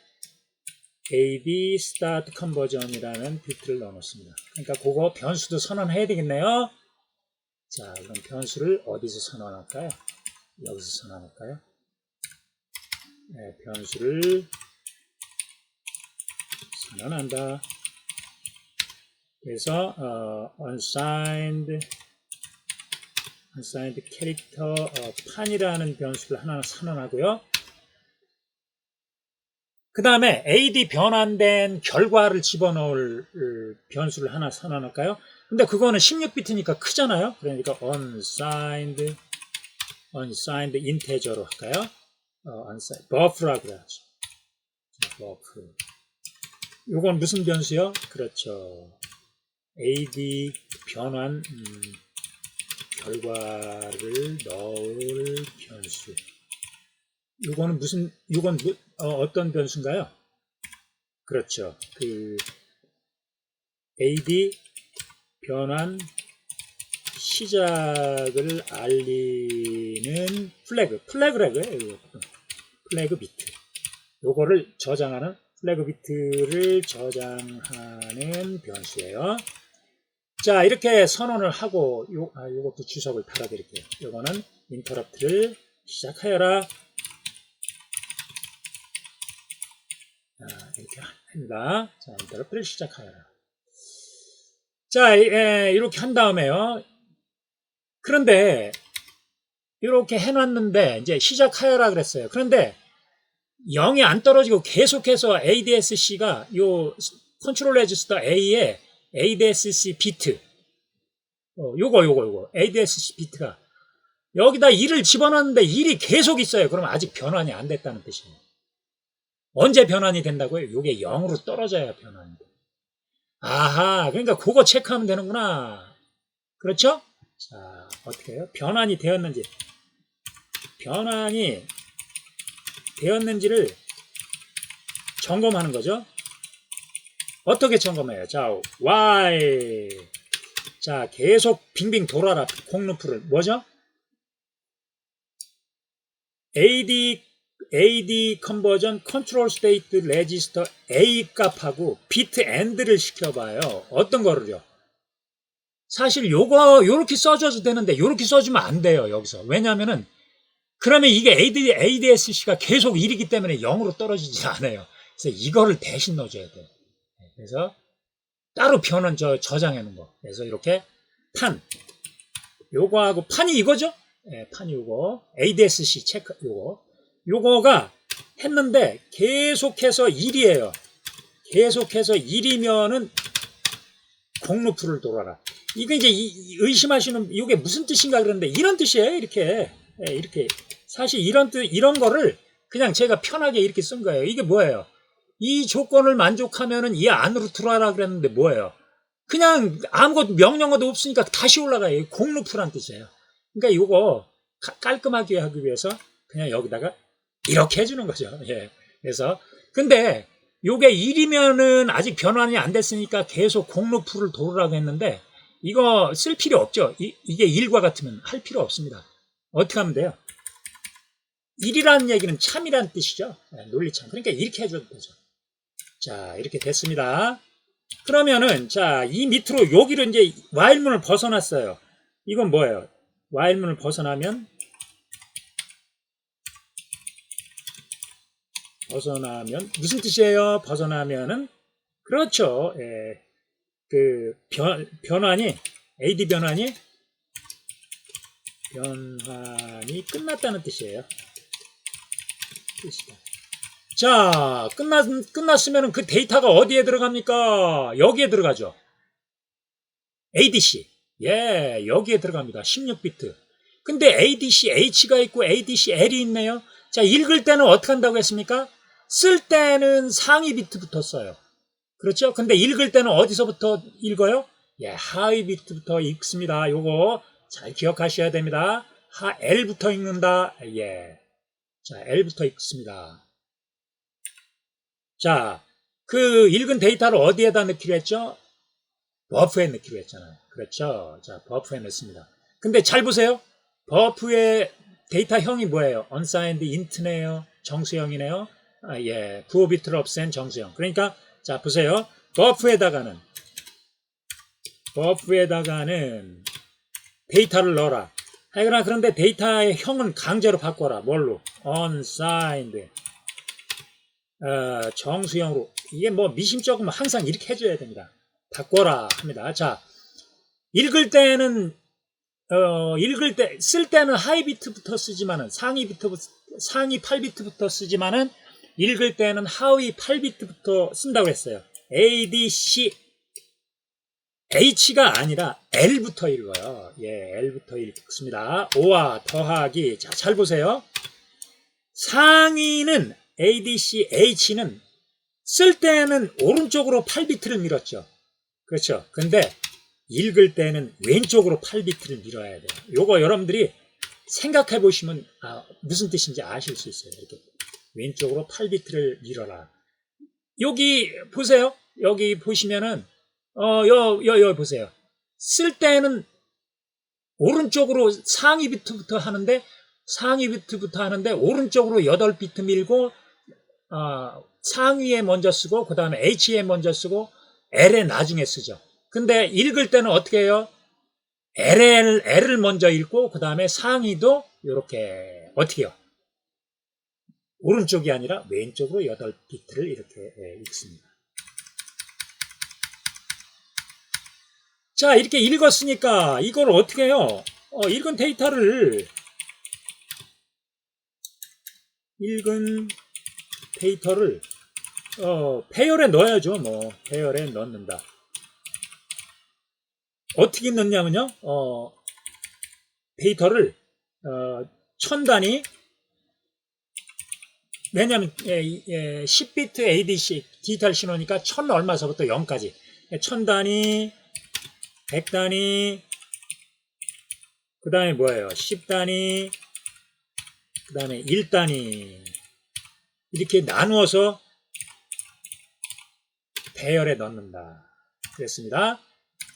AD start conversion이라는 비트를 넣어 놓습니다. 그러니까 그거 변수도 선언해야 되겠네요. 자, 그럼 변수를 어디서 선언할까요? 여기서 선언할까요? 네, 변수를 선언한다. 그래서 unsigned character 판이라는 변수를 하나 선언하고요. 그 다음에 AD 변환된 결과를 집어넣을 변수를 하나 선언할까요? 근데 그거는 16비트니까 크잖아요. 그러니까 unsigned integer로 할까요? unsigned buffer라고 그래야죠. buffer. 요건 무슨 변수요? 그렇죠. AD 변환 결과를 넣을 변수. 요건 어떤 변수인가요? 그렇죠. 그 AD 변환 시작을 알리는 플래그래고요. 플래그 비트. 요거를 저장하는 플래그 비트를 저장하는 변수예요. 자, 이렇게 선언을 하고 요것도 주석을 달아드릴게요. 요거는 인터럽트를 시작하여라. 자, 이렇게 합니다. 자, 인터럽트를 시작하여라. 자, 이렇게 한 다음에요. 그런데 이렇게 해놨는데 이제 시작하여라 그랬어요. 그런데 0이 안 떨어지고 계속해서 ADSC가 요 컨트롤 레지스터 A에 ADSC 비트 요거 ADSC 비트가 여기다 1을 집어넣는데 1이 계속 있어요. 그러면 아직 변환이 안 됐다는 뜻이에요. 언제 변환이 된다고요? 요게 0으로 떨어져야 변환이 돼요. 아하, 그러니까 그거 체크하면 되는구나. 그렇죠? 자, 어떻게 해요? 변환이 되었는지를 점검하는 거죠. 어떻게 점검해요? 자, Y. 자, 계속 빙빙 돌아라. 공루프를. 뭐죠? AD conversion control state register A 값하고 bit and를 시켜봐요. 어떤 거를요? 사실 요렇게 써줘도 되는데, 요렇게 써주면 안 돼요, 여기서. 왜냐면은, 그러면 이게 ADSC가 계속 1이기 때문에 0으로 떨어지지 않아요. 그래서 이거를 대신 넣어줘야 돼요. 그래서 따로 변환 저장해 놓은 거. 그래서 이렇게 요거하고 판이 이거죠? 네, 판이 요거. ADSC 체크 요거가 했는데 계속해서 1이에요. 계속해서 1이면은 공루프를 돌아라. 이거 이제 의심하시는 이게 무슨 뜻인가 그러는데 이런 뜻이에요. 이렇게. 네, 이렇게. 사실 이런 거를 그냥 제가 편하게 이렇게 쓴 거예요. 이게 뭐예요? 이 조건을 만족하면은 이 안으로 들어와라 그랬는데 뭐예요? 그냥 아무것도 명령어도 없으니까 다시 올라가요. 공루프란 뜻이에요. 그러니까 이거 깔끔하게 하기 위해서 그냥 여기다가 이렇게 해주는 거죠. 예. 그래서 근데 요게 1이면은 아직 변환이 안 됐으니까 계속 공루프를 돌으라고 했는데 이거 쓸 필요 없죠. 이게 1과 같으면 할 필요 없습니다. 어떻게 하면 돼요? 1이라는 얘기는 참이라는 뜻이죠. 논리참. 그러니까 이렇게 해줘도 되죠. 자, 이렇게 됐습니다. 그러면은 자, 이 밑으로 여기를 이제 while문을 벗어났어요. 이건 뭐예요? while문을 벗어나면 무슨 뜻이에요? 벗어나면은 그렇죠. 예, 그 변환이 AD 변환이 끝났다는 뜻이에요. 자, 끝났으면 그 데이터가 어디에 들어갑니까? 여기에 들어가죠. ADC. 예, 여기에 들어갑니다. 16비트. 근데 ADC H가 있고 ADC L이 있네요. 자, 읽을 때는 어떻게 한다고 했습니까? 쓸 때는 상위 비트부터 써요. 그렇죠? 근데 읽을 때는 어디서부터 읽어요? 예, 하위 비트부터 읽습니다. 요거 잘 기억하셔야 됩니다. L부터 읽는다. 예. 자, L부터 읽습니다. 자, 그 읽은 데이터를 어디에다 넣기로 했죠? 버프에 넣기로 했잖아요. 그렇죠? 자, 버프에 넣습니다. 근데 잘 보세요. 버프의 데이터형이 뭐예요? unsigned int네요. 정수형이네요. 아, 예. 95비트를 없앤 정수형. 그러니까 자, 보세요. 버프에다가는 데이터를 넣어라. 하여간 그런데 데이터의 형은 강제로 바꿔라. 뭘로? unsigned. 정수형으로. 이게 뭐 미심쩍으면 항상 이렇게 해줘야 됩니다. 바꿔라 합니다. 자, 쓸 때는 하이 비트부터 쓰지만은, 상위 8비트부터 쓰지만은, 읽을 때는 하위 8비트부터 쓴다고 했어요. ADC, H가 아니라 L부터 읽어요. 예, L부터 읽습니다. O와 더하기. 자, 잘 보세요. 상위는 ADC, H는 쓸 때는 오른쪽으로 8비트를 밀었죠. 그렇죠. 근데 읽을 때는 왼쪽으로 8비트를 밀어야 돼요. 요거 여러분들이 생각해 보시면 무슨 뜻인지 아실 수 있어요. 이렇게 왼쪽으로 8비트를 밀어라. 여기 보세요. 여기 보시면은 여기 보세요. 쓸 때는 오른쪽으로 상위 비트부터 하는데 오른쪽으로 8비트 밀고 상위에 먼저 쓰고 그 다음에 H에 먼저 쓰고 L에 나중에 쓰죠. 근데 읽을 때는 어떻게 해요? L을 먼저 읽고 그 다음에 상위도 이렇게 어떻게 해요? 오른쪽이 아니라 왼쪽으로 8비트를 이렇게 읽습니다. 자, 이렇게 읽었으니까 이걸 어떻게 해요? 읽은 데이터를 배열에 넣어야죠. 뭐 배열에 넣는다. 어떻게 넣냐면요. 데이터를 1000단위, 왜냐하면 10비트 ADC 디지털 신호니까 1000 얼마서부터 0까지 1000단위, 100단위, 그 다음에 뭐예요? 10단위, 그 다음에 1단위 이렇게 나누어서 배열에 넣는다. 그랬습니다.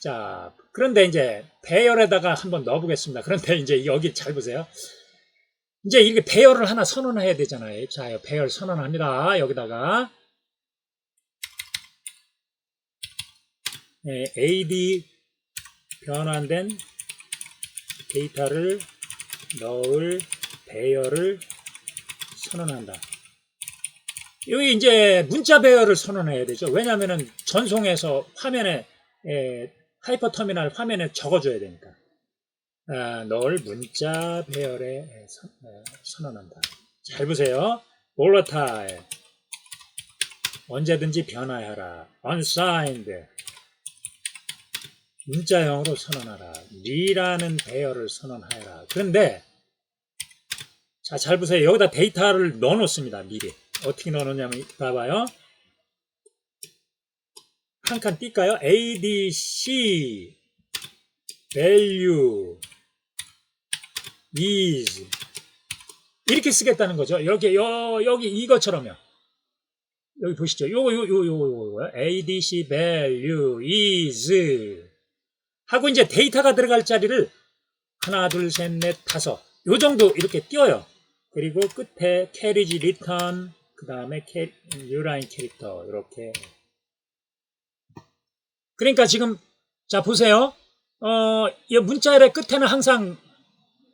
자, 그런데 이제 배열에다가 한번 넣어보겠습니다. 그런데 이제 여기 잘 보세요. 이제 이렇게 배열을 하나 선언해야 되잖아요. 자, 배열 선언합니다. 여기다가 AD 변환된 데이터를 넣을 배열을 선언한다. 여기 이제 문자 배열을 선언해야 되죠. 왜냐하면 전송해서 화면에 하이퍼터미널 화면에 적어줘야 되니까. 넣을 문자 배열에 선언한다. 잘 보세요. volatile 언제든지 변화하라. unsigned 문자형으로 선언하라. 미라는 배열을 선언하여라. 그런데 자, 잘 보세요. 여기다 데이터를 넣어놓습니다. 미리. 어떻게 넣어놓냐면 봐봐요. 한 칸 띄까요? ADC value is 이렇게 쓰겠다는 거죠. 여기 이것처럼요. 여기 보시죠. 요거 ADC value is 하고 이제 데이터가 들어갈 자리를 하나, 둘, 셋, 넷, 다섯 요 정도 이렇게 띄워요. 그리고 끝에 carriage return 그 다음에 new line 캐릭터 이렇게 그러니까 지금 자 보세요. 이 문자열의 끝에는 항상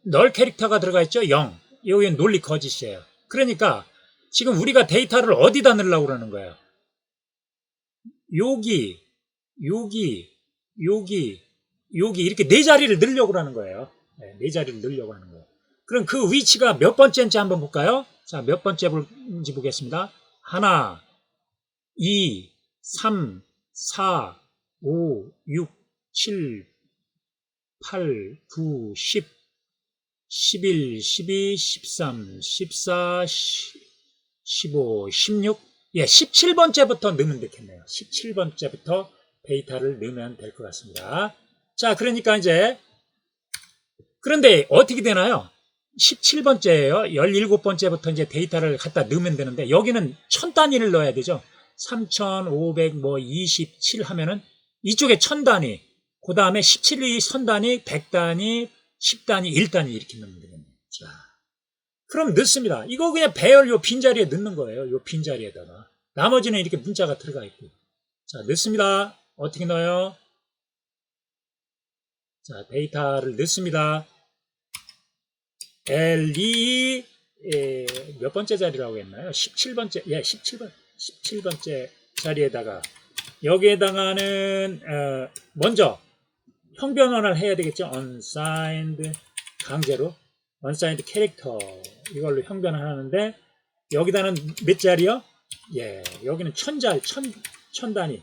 널 캐릭터가 들어가 있죠. 0. 여기는 논리 거짓이에요. 그러니까 지금 우리가 데이터를 어디다 넣으려고 그러는 거예요. 여기, 여기, 여기, 여기 이렇게 네 자리를 넣으려고 하는 거예요. 네 자리를 넣으려고 하는 거예요. 그럼 그 위치가 몇 번째인지 한번 볼까요? 자, 몇 번째인지 보겠습니다. 하나, 2, 3, 4, 5, 6, 7, 8, 9, 10, 11, 12, 13, 14, 15, 16, 17번째부터 넣으면 되겠네요. 17번째부터 데이터를 넣으면 될 것 같습니다. 자, 그러니까 이제, 그런데 어떻게 되나요? 17번째예요. 17번째부터 이제 데이터를 갖다 넣으면 되는데, 여기는 1000단위를 넣어야 되죠. 3527 하면은, 이쪽에 1000단위, 그 다음에 17이 선단위, 100단위, 10단위, 1단위 이렇게 넣으면 되겠네요. 자, 그럼 넣습니다. 이거 그냥 배열 요 빈자리에 넣는 거예요. 요 빈자리에다가. 나머지는 이렇게 문자가 들어가 있고. 자, 넣습니다. 어떻게 넣어요? 자, 데이터를 넣습니다. L2, 몇 번째 자리라고 했나요? 17번째, 17번째 자리에다가, 여기에다가는, 먼저, 형변환을 해야 되겠죠? unsigned, 강제로. unsigned 캐릭터. 이걸로 형변을 하는데, 여기다는 몇 자리요? 여기는 1000자리, 1000단위.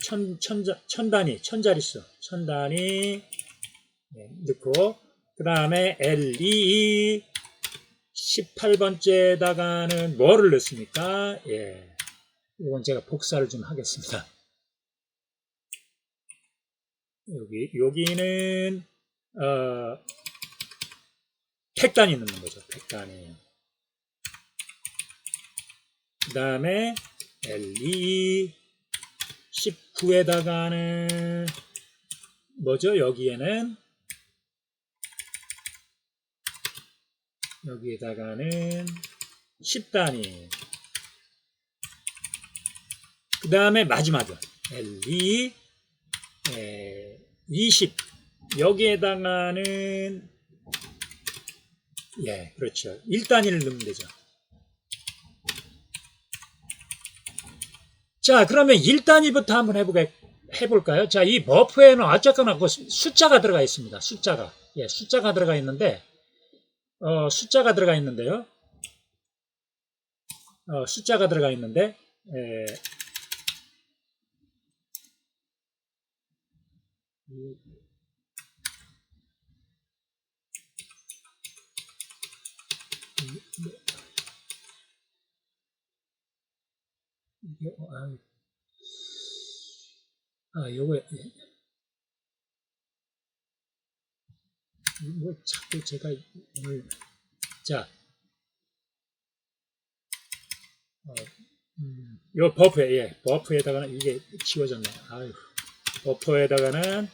1000단위, 1000자릿수. 1000단위, 넣고, 그 다음에 L2, 18번째에다가는 뭐를 넣습니까? 이건 제가 복사를 좀 하겠습니다. 여기는, 100단위 넣는 거죠. 100단위. 그 다음에 L2, 19에다가는, 뭐죠? 여기에다가는, 10단위. 그 다음에 마지막은 L2, 20. 여기에다가는, 그렇죠. 1단위를 넣으면 되죠. 자, 그러면 1단위부터 한번 해볼까요? 자, 이 버프에는 어쨌거나 그 숫자가 들어가 있습니다. 숫자가. 숫자가 들어가 있는데, 숫자가 들어가 있는데요. 숫자가 들어가 있는데, 요거, 뭐, 자꾸 제가 오늘, 자, 요 버프에다가는 이게 지워졌네. 아유, 버프에다가는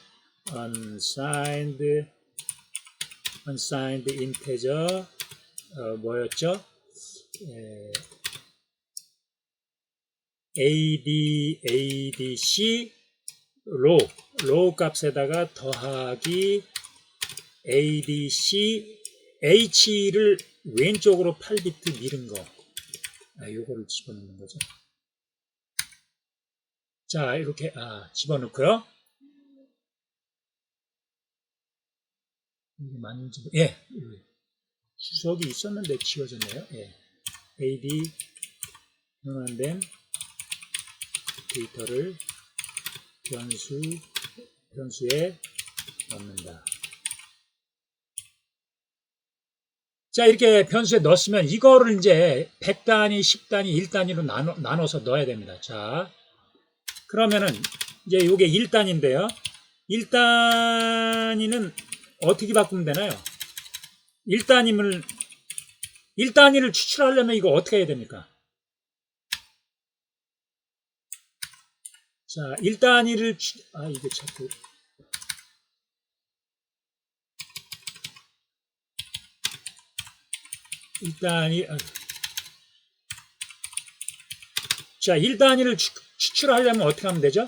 unsigned integer, 뭐였죠? adc, row 값에다가 더하기 adc, h를 왼쪽으로 8비트 밀은 거. 요거를 집어넣는 거죠. 자, 이렇게, 집어넣고요. 이게 맞는지, 주석이 있었는데 지워졌네요. AD 변환된 데이터를 변수에 넣는다. 자, 이렇게 변수에 넣었으면 이거를 이제 100단위, 10단위, 1단위로 나눠서 넣어야 됩니다. 자, 그러면은 이제 이게 1단위인데요. 1단위는 어떻게 바꾸면 되나요? 1단위를 추출하려면 이거 어떻게 해야 됩니까? 자, 1단위를 이게 자꾸 1단위 자, 1단위를 추출하려면 어떻게 하면 되죠?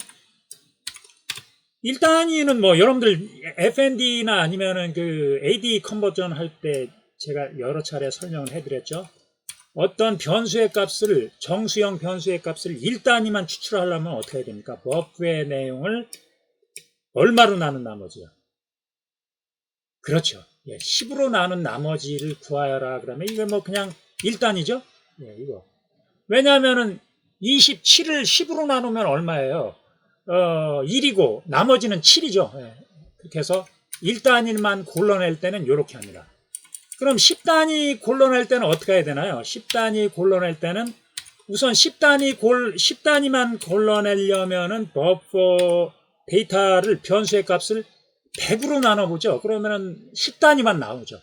1단위는 뭐 여러분들 FND나 아니면은 그 AD 컨버전 할 때 제가 여러 차례 설명을 해드렸죠. 어떤 변수의 값을, 정수형 변수의 값을 1단위만 추출하려면 어떻게 해야 됩니까? 버프의 내용을 얼마로 나눈 나머지요? 그렇죠. 예, 10으로 나눈 나머지를 구하여라. 그러면 이거 뭐 그냥 1단위죠? 예, 이거. 왜냐하면은 27을 10으로 나누면 얼마예요? 1이고 나머지는 7이죠. 예, 그렇게 해서 1단위만 골라낼 때는 이렇게 합니다. 그럼 10단위 골라낼 때는 어떻게 해야 되나요? 10단위 골라낼 때는 우선 10단위만 골라내려면은 버퍼 데이터를 변수의 값을 100으로 나눠보죠. 그러면은 10단위만 나오죠.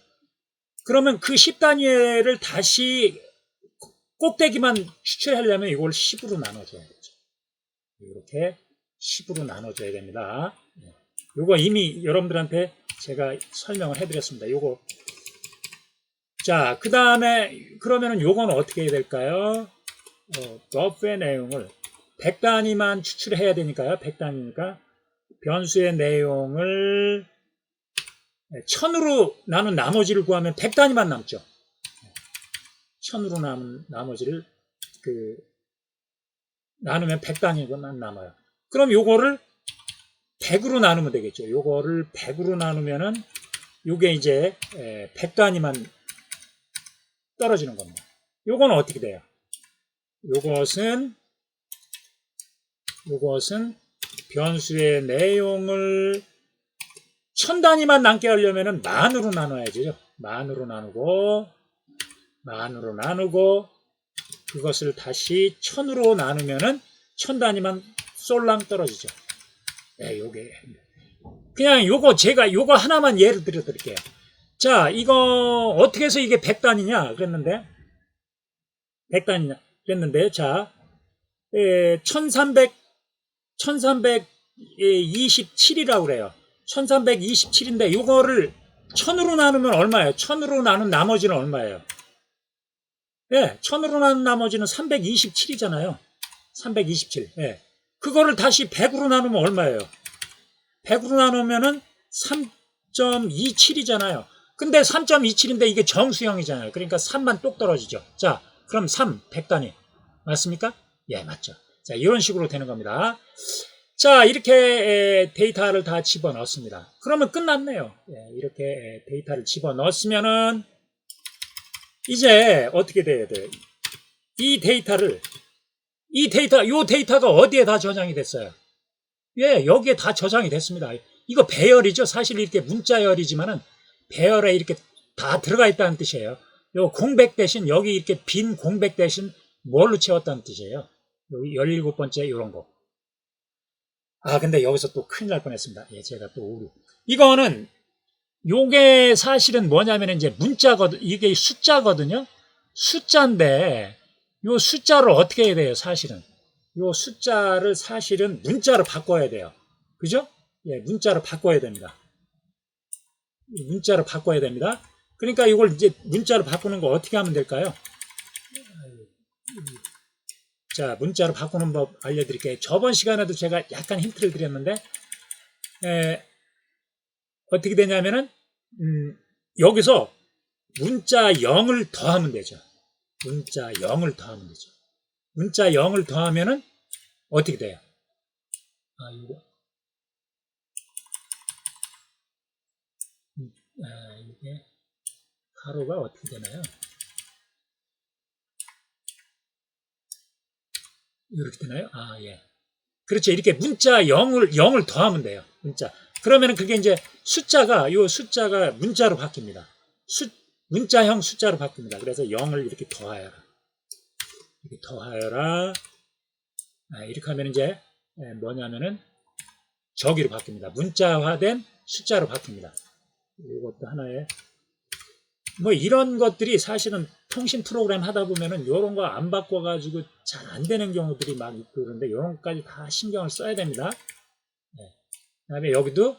그러면 그 10단위를 다시 꼭대기만 추출하려면 이걸 10으로 나눠줘야 되죠. 이렇게 10으로 나눠줘야 됩니다. 요거 이미 여러분들한테 제가 설명을 해드렸습니다. 요거. 자, 그 다음에 그러면은 요건 어떻게 해야 될까요? 버프의 내용을 100단위만 추출해야 되니까요. 100단위니까 변수의 내용을 1000으로 나눈 나머지를 구하면 100단위만 남죠. 1000으로 남은 나머지를 나누면 100단위만 남아요. 그럼 요거를 100으로 나누면 되겠죠. 요거를 100으로 나누면은 요게 이제 100단위만 떨어지는 겁니다. 요거는 어떻게 돼요? 요것은 변수의 내용을 1000단위만 남게 하려면은 만으로 나눠야죠. 만으로 나누고 그것을 다시 1000으로 나누면은 1000단위만 쏠랑 떨어지죠. 네, 요게 그냥 요거 하나만 예를 들어 드릴게요. 자, 이거 어떻게 해서 이게 100단위냐 그랬는데 자, 1327이라고 그래요. 1327인데 요거를 1000으로 나누면 얼마예요? 1000으로 나눈 나머지는 얼마예요? 예, 1000으로 나눈 나머지는 327이잖아요. 327. 예. 그거를 다시 100으로 나누면 얼마예요? 100으로 나누면은 3.27이잖아요. 근데 3.27인데 이게 정수형이잖아요. 그러니까 3만 똑 떨어지죠. 자, 그럼 100단위. 맞습니까? 예, 맞죠. 자, 이런 식으로 되는 겁니다. 자, 이렇게 데이터를 다 집어넣습니다. 그러면 끝났네요. 예, 이렇게 데이터를 집어넣었으면은 이제 어떻게 돼야 돼요? 요 데이터가 어디에 다 저장이 됐어요? 예, 여기에 다 저장이 됐습니다. 이거 배열이죠. 사실 이렇게 문자열이지만은 배열에 이렇게 다 들어가 있다는 뜻이에요. 요 공백 대신 여기 이렇게 빈 공백 대신 뭘로 채웠다는 뜻이에요. 여기 17번째 요런 거. 아, 근데 여기서 또 큰일 날 뻔했습니다. 예, 제가 또 오류. 이거는 요게 사실은 뭐냐면 이제 문자거든. 이게 숫자거든요. 숫자인데 요 숫자를 어떻게 해야 돼요? 사실은 요 숫자를 사실은 문자로 바꿔야 돼요. 그죠? 예, 문자로 바꿔야 됩니다. 문자로 바꿔야 됩니다. 그러니까 이걸 이제 문자로 바꾸는 거 어떻게 하면 될까요? 자, 문자로 바꾸는 법 알려드릴게요. 저번 시간에도 제가 약간 힌트를 드렸는데 어떻게 되냐면은 여기서 문자 0을 더하면 되죠. 문자 0을 더하면 되죠. 문자 0을 더하면은 어떻게 돼요? 이게 가로가 어떻게 되나요? 이렇게 되나요? 아, 예. 그렇죠. 이렇게 문자 0을 더하면 돼요. 문자. 그러면은 그게 이제 요 숫자가 문자로 바뀝니다. 문자형 숫자로 바뀝니다. 그래서 0을 이렇게 더하여라. 이렇게 더하여라. 이렇게 하면 이제 뭐냐면은 저기로 바뀝니다. 문자화된 숫자로 바뀝니다. 이것도 하나의 뭐 이런 것들이 사실은 통신 프로그램 하다 보면은 이런 거 안 바꿔가지고 잘 안 되는 경우들이 막 있고 그런데 이런 것까지 다 신경을 써야 됩니다. 그 다음에 여기도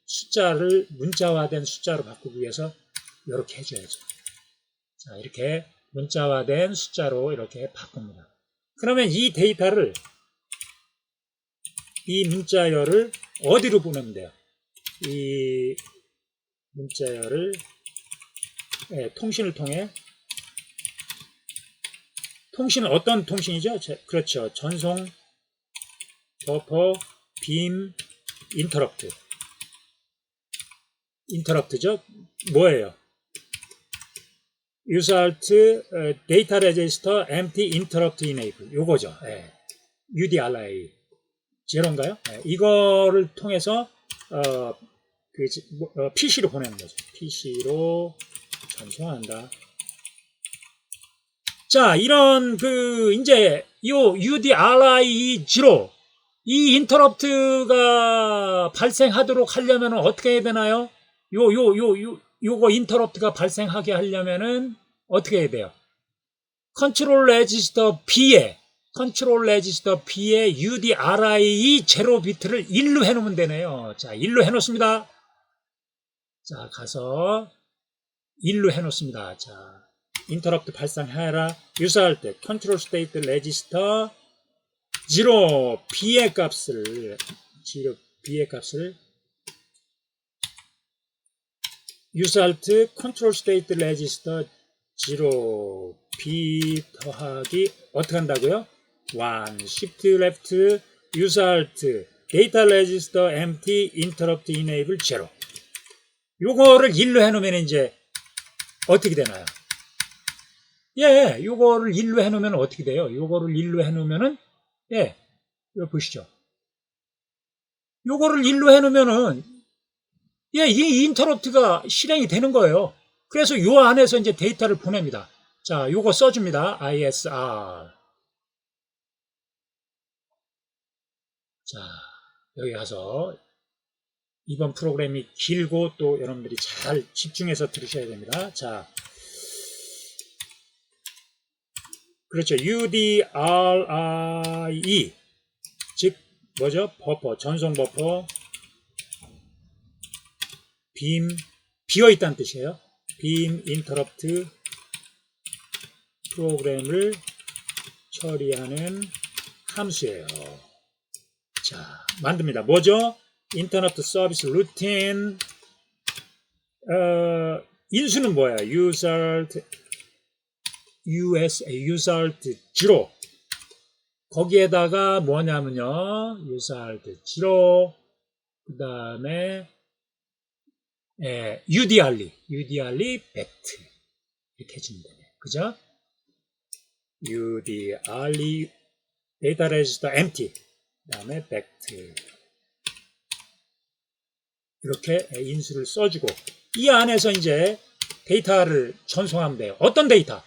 숫자를 문자화된 숫자로 바꾸기 위해서 이렇게 해줘야죠. 자, 이렇게 문자화된 숫자로 이렇게 바꿉니다. 그러면 이 데이터를, 이 문자열을 어디로 보내면 돼요? 이 문자열을 통신을 통해, 통신은 어떤 통신이죠? 그렇죠. 전송, 버퍼, 빔, 인터럽트. 인터럽트죠? 뭐예요? USART Data Register Empty Interrupt Enable. 요거죠. UDRI. 제로인가요? 이거를 통해서 PC로 보내는 거죠. PC로 전송한다. 자, 이런 이제 요 UDRI0 이 인터럽트가 발생하도록 하려면 어떻게 해야 되나요? 요거 인터럽트가 발생하게 하려면은 어떻게 해야 돼요? 컨트롤 레지스터 B에 UDRI 0비트를 1로 해놓으면 되네요. 자, 1로 해놓습니다. 자, 가서 1로 해놓습니다. 자, 인터럽트 발생하라. 유사할 때 컨트롤 스테이트 레지스터 0 B의 값을 유사할트 컨트롤 스테이트 레지스터 0 B 더하기 어떻게 한다고요? 1 shift left 유사할트 데이터 레지스터 empty interrupt enable 0 요거를 1로 해놓으면 이제 어떻게 되나요? 요거를 1로 해놓으면 어떻게 돼요? 요거를 1로 해놓으면은 이거 보시죠. 요거를 1로 해놓으면은 이 인터럽트가 실행이 되는 거예요. 그래서 요 안에서 이제 데이터를 보냅니다. 자, 요거 써줍니다. ISR. 자, 여기 가서 이번 프로그램이 길고 또 여러분들이 잘 집중해서 들으셔야 됩니다. 자, 그렇죠. UDRI, 즉 뭐죠? 버퍼, 전송 버퍼, 빔, 비어있다는 뜻이에요. 빔 인터럽트 프로그램을 처리하는 함수예요. 자, 만듭니다. 뭐죠? 인터럽트 서비스 루틴. 인수는 뭐야? USART 0 거기에다가 뭐냐면요, USART 0 그 다음에 UDRI 벡트 이렇게 해주면 되네요. 그죠? UDRI 데이터 레지스터 empty 그 다음에 벡트 이렇게 인수를 써주고 이 안에서 이제 데이터를 전송하면 돼요. 어떤 데이터?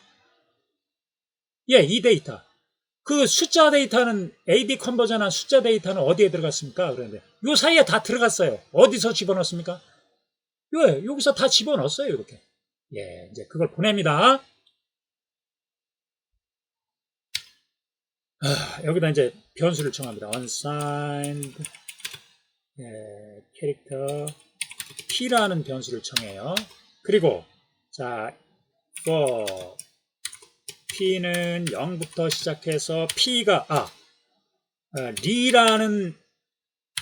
이 데이터. 그 숫자 데이터는 AD 컨버전한 숫자 데이터는 어디에 들어갔습니까? 그런데 요 사이에 다 들어갔어요. 어디서 집어넣습니까? 여기서 다 집어넣었어요. 이렇게. 이제 그걸 보냅니다. 여기다 이제 변수를 정합니다. unsigned 캐릭터 P라는 변수를 정해요. 그리고 자, for P는 0부터 시작해서 P가 D라는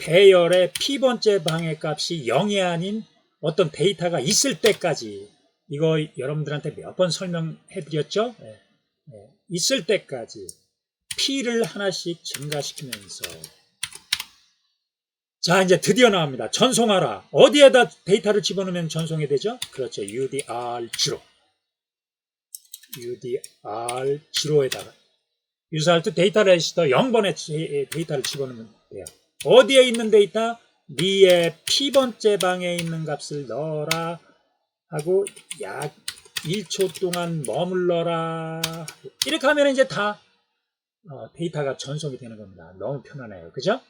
배열의 P번째 방해 값이 0이 아닌 어떤 데이터가 있을 때까지 이거 여러분들한테 몇 번 설명해 드렸죠? 있을 때까지 P를 하나씩 증가시키면서 자, 이제 드디어 나옵니다. 전송하라. 어디에다 데이터를 집어넣으면 전송이 되죠? 그렇죠. UDR0. UDR0에다가 유사할트 데이터 레지스터 0번에 데이터를 집어넣으면 돼요. 어디에 있는 데이터? 니의 P번째 방에 있는 값을 넣어라 하고 약 1초 동안 머물러라. 이렇게 하면 이제 다 데이터가 전송이 되는 겁니다. 너무 편하네요. 그죠?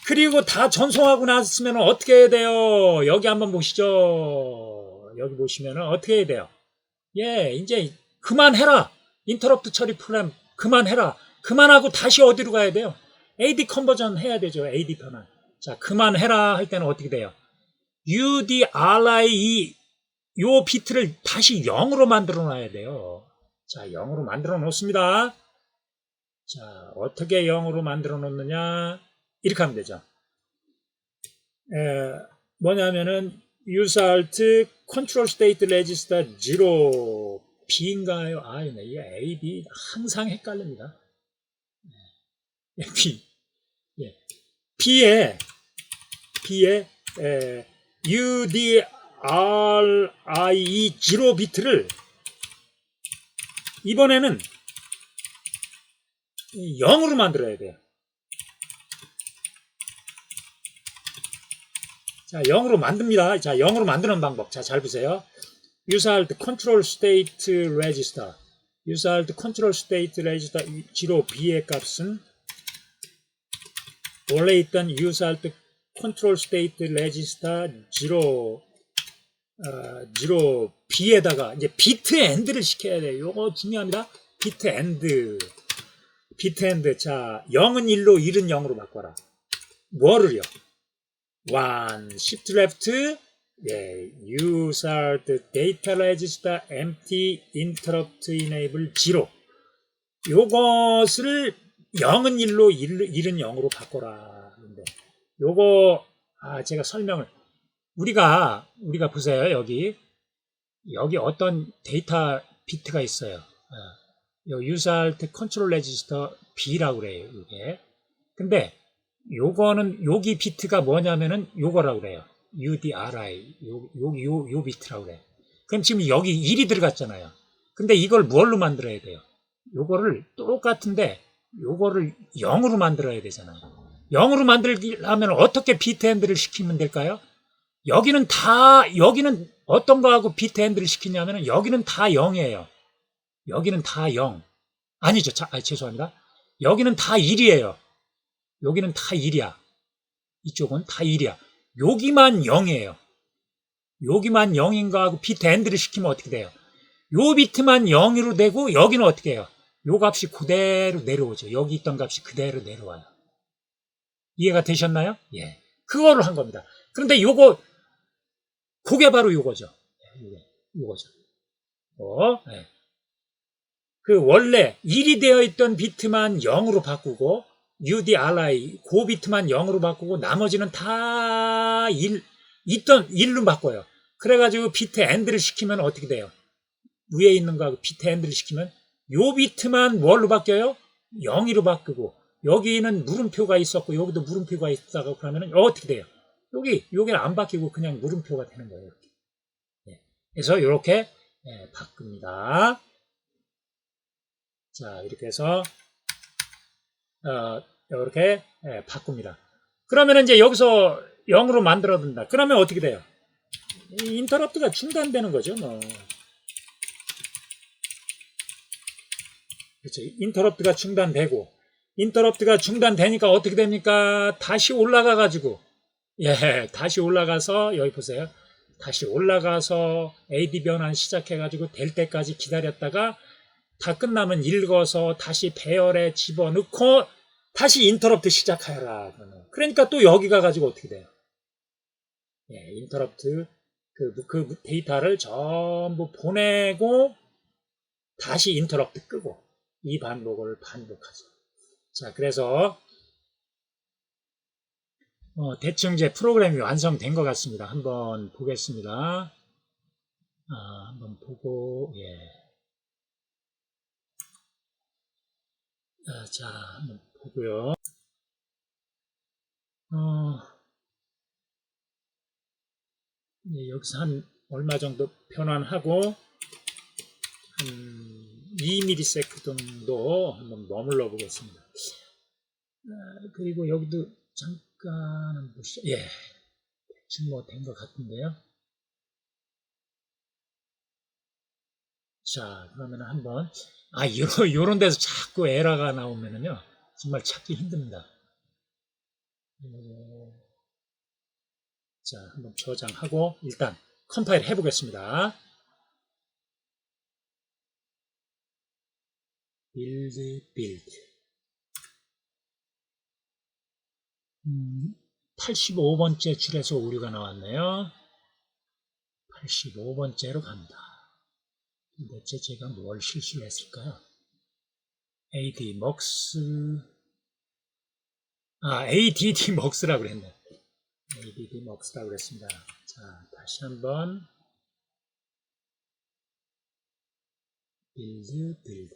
그리고 다 전송하고 났으면 어떻게 해야 돼요? 여기 한번 보시죠. 여기 보시면 어떻게 해야 돼요? 이제 그만해라. 인터럽트 처리 프로그램 그만해라. 그만하고 다시 어디로 가야 돼요? AD 컨버전 해야 되죠. AD 변환. 자, 그만해라 할 때는 어떻게 돼요? UDRI 요 비트를 다시 0으로 만들어 놔야 돼요. 자, 0으로 만들어 놓습니다. 자, 어떻게 0으로 만들어 놓느냐? 이렇게 하면 되죠. 뭐냐면은 use alt control state register 0 B인가요? 아, 네, 이 A, B 항상 헷갈립니다. B, 예. B에 UDRIE 0 비트를 이번에는 0으로 만들어야 돼요. 자, 0으로 만듭니다. 자, 0으로 만드는 방법. 자, 잘 보세요. use alt control state register. use alt control state register 0B의 값은 원래 있던 use alt control state register 0B에다가 이제 비트 엔드를 시켜야 돼요. 요거 중요합니다. 비트 엔드. 자, 0은 1로 1은 0으로 바꿔라. 뭐를요? 1 shift left 예, use alt data register empty interrupt enable 0 요것을 0은 1로 1은 0으로 바꿔라. 요거 제가 설명을 우리가 보세요. 여기 어떤 데이터 비트가 있어요. 요 use alt control register B라고 그래요. 이게 근데 요거는 여기 비트가 뭐냐면은 요거라고 그래요. UDRI 요 비트라고 그래요. 그럼 지금 여기 1이 들어갔잖아요. 근데 이걸 뭘로 만들어야 돼요? 요거를 똑같은데 요거를 0으로 만들어야 되잖아요. 0으로 만들려면 어떻게 비트 핸들을 시키면 될까요? 여기는 어떤 거하고 비트 핸들을 시키냐면은 여기는 다 0이에요. 여기는 다 0. 아니죠. 죄송합니다. 여기는 다 1이에요. 여기는 다 1이야. 이쪽은 다 1이야. 여기만 0이에요. 여기만 0인 거하고 비트 엔드를 시키면 어떻게 돼요? 요 비트만 0으로 되고 여기는 어떻게 해요? 요 값이 그대로 내려오죠. 여기 있던 값이 그대로 내려와요. 이해가 되셨나요? 예. 그거를 한 겁니다. 그런데 그게 바로 요거죠. 요거죠. 네. 그 원래 1이 되어 있던 비트만 0으로 바꾸고 UDRI 그 비트만 0으로 바꾸고 나머지는 다 1로 바꿔요. 그래가지고 비트 엔드를 시키면 어떻게 돼요? 위에 있는 거하고 비트 엔드를 시키면 요 비트만 뭘로 바뀌어요? 0으로 바꾸고 여기는 물음표가 있었고 여기도 물음표가 있다가 그러면 어떻게 돼요? 여기는 안 바뀌고 그냥 물음표가 되는 거예요. 이렇게. 그래서 이렇게 바꿉니다. 자, 이렇게 해서 이렇게 바꿉니다. 그러면 이제 여기서 0으로 만들어 둔다. 그러면 어떻게 돼요? 인터럽트가 중단되는 거죠. 뭐. 그렇죠. 인터럽트가 중단되니까 어떻게 됩니까? 다시 올라가 가지고 다시 올라가서 여기 보세요. 다시 올라가서 AD 변환 시작해 가지고 될 때까지 기다렸다가 다 끝나면 읽어서 다시 배열에 집어넣고 다시 인터럽트 시작하라. 그러니까 또 여기 가가지고 어떻게 돼요? 인터럽트 그 데이터를 전부 보내고 다시 인터럽트 끄고 이 반복을 반복하죠. 자, 그래서 대충 이제 프로그램이 완성된 것 같습니다. 한번 보겠습니다. 한번 보고 자, 한번 보고요. 여기서 한 얼마 정도 변환하고 한 2ms 정도 한번 머물러 보겠습니다. 그리고 여기도 잠깐 보시죠. 대충 뭐 된 것 같은데요. 자, 그러면 한번 요런 데서 자꾸 에러가 나오면은요 정말 찾기 힘듭니다. 자, 한번 저장하고 일단 컴파일 해보겠습니다. 빌드 85번째 줄에서 오류가 나왔네요. 85번째로 갑니다. 도대체 제가 뭘 실수를 했을까요? AD MOX, ADD MOX라고 그랬네. ADD MOX라고 그랬습니다. 자, 다시 한번 빌드.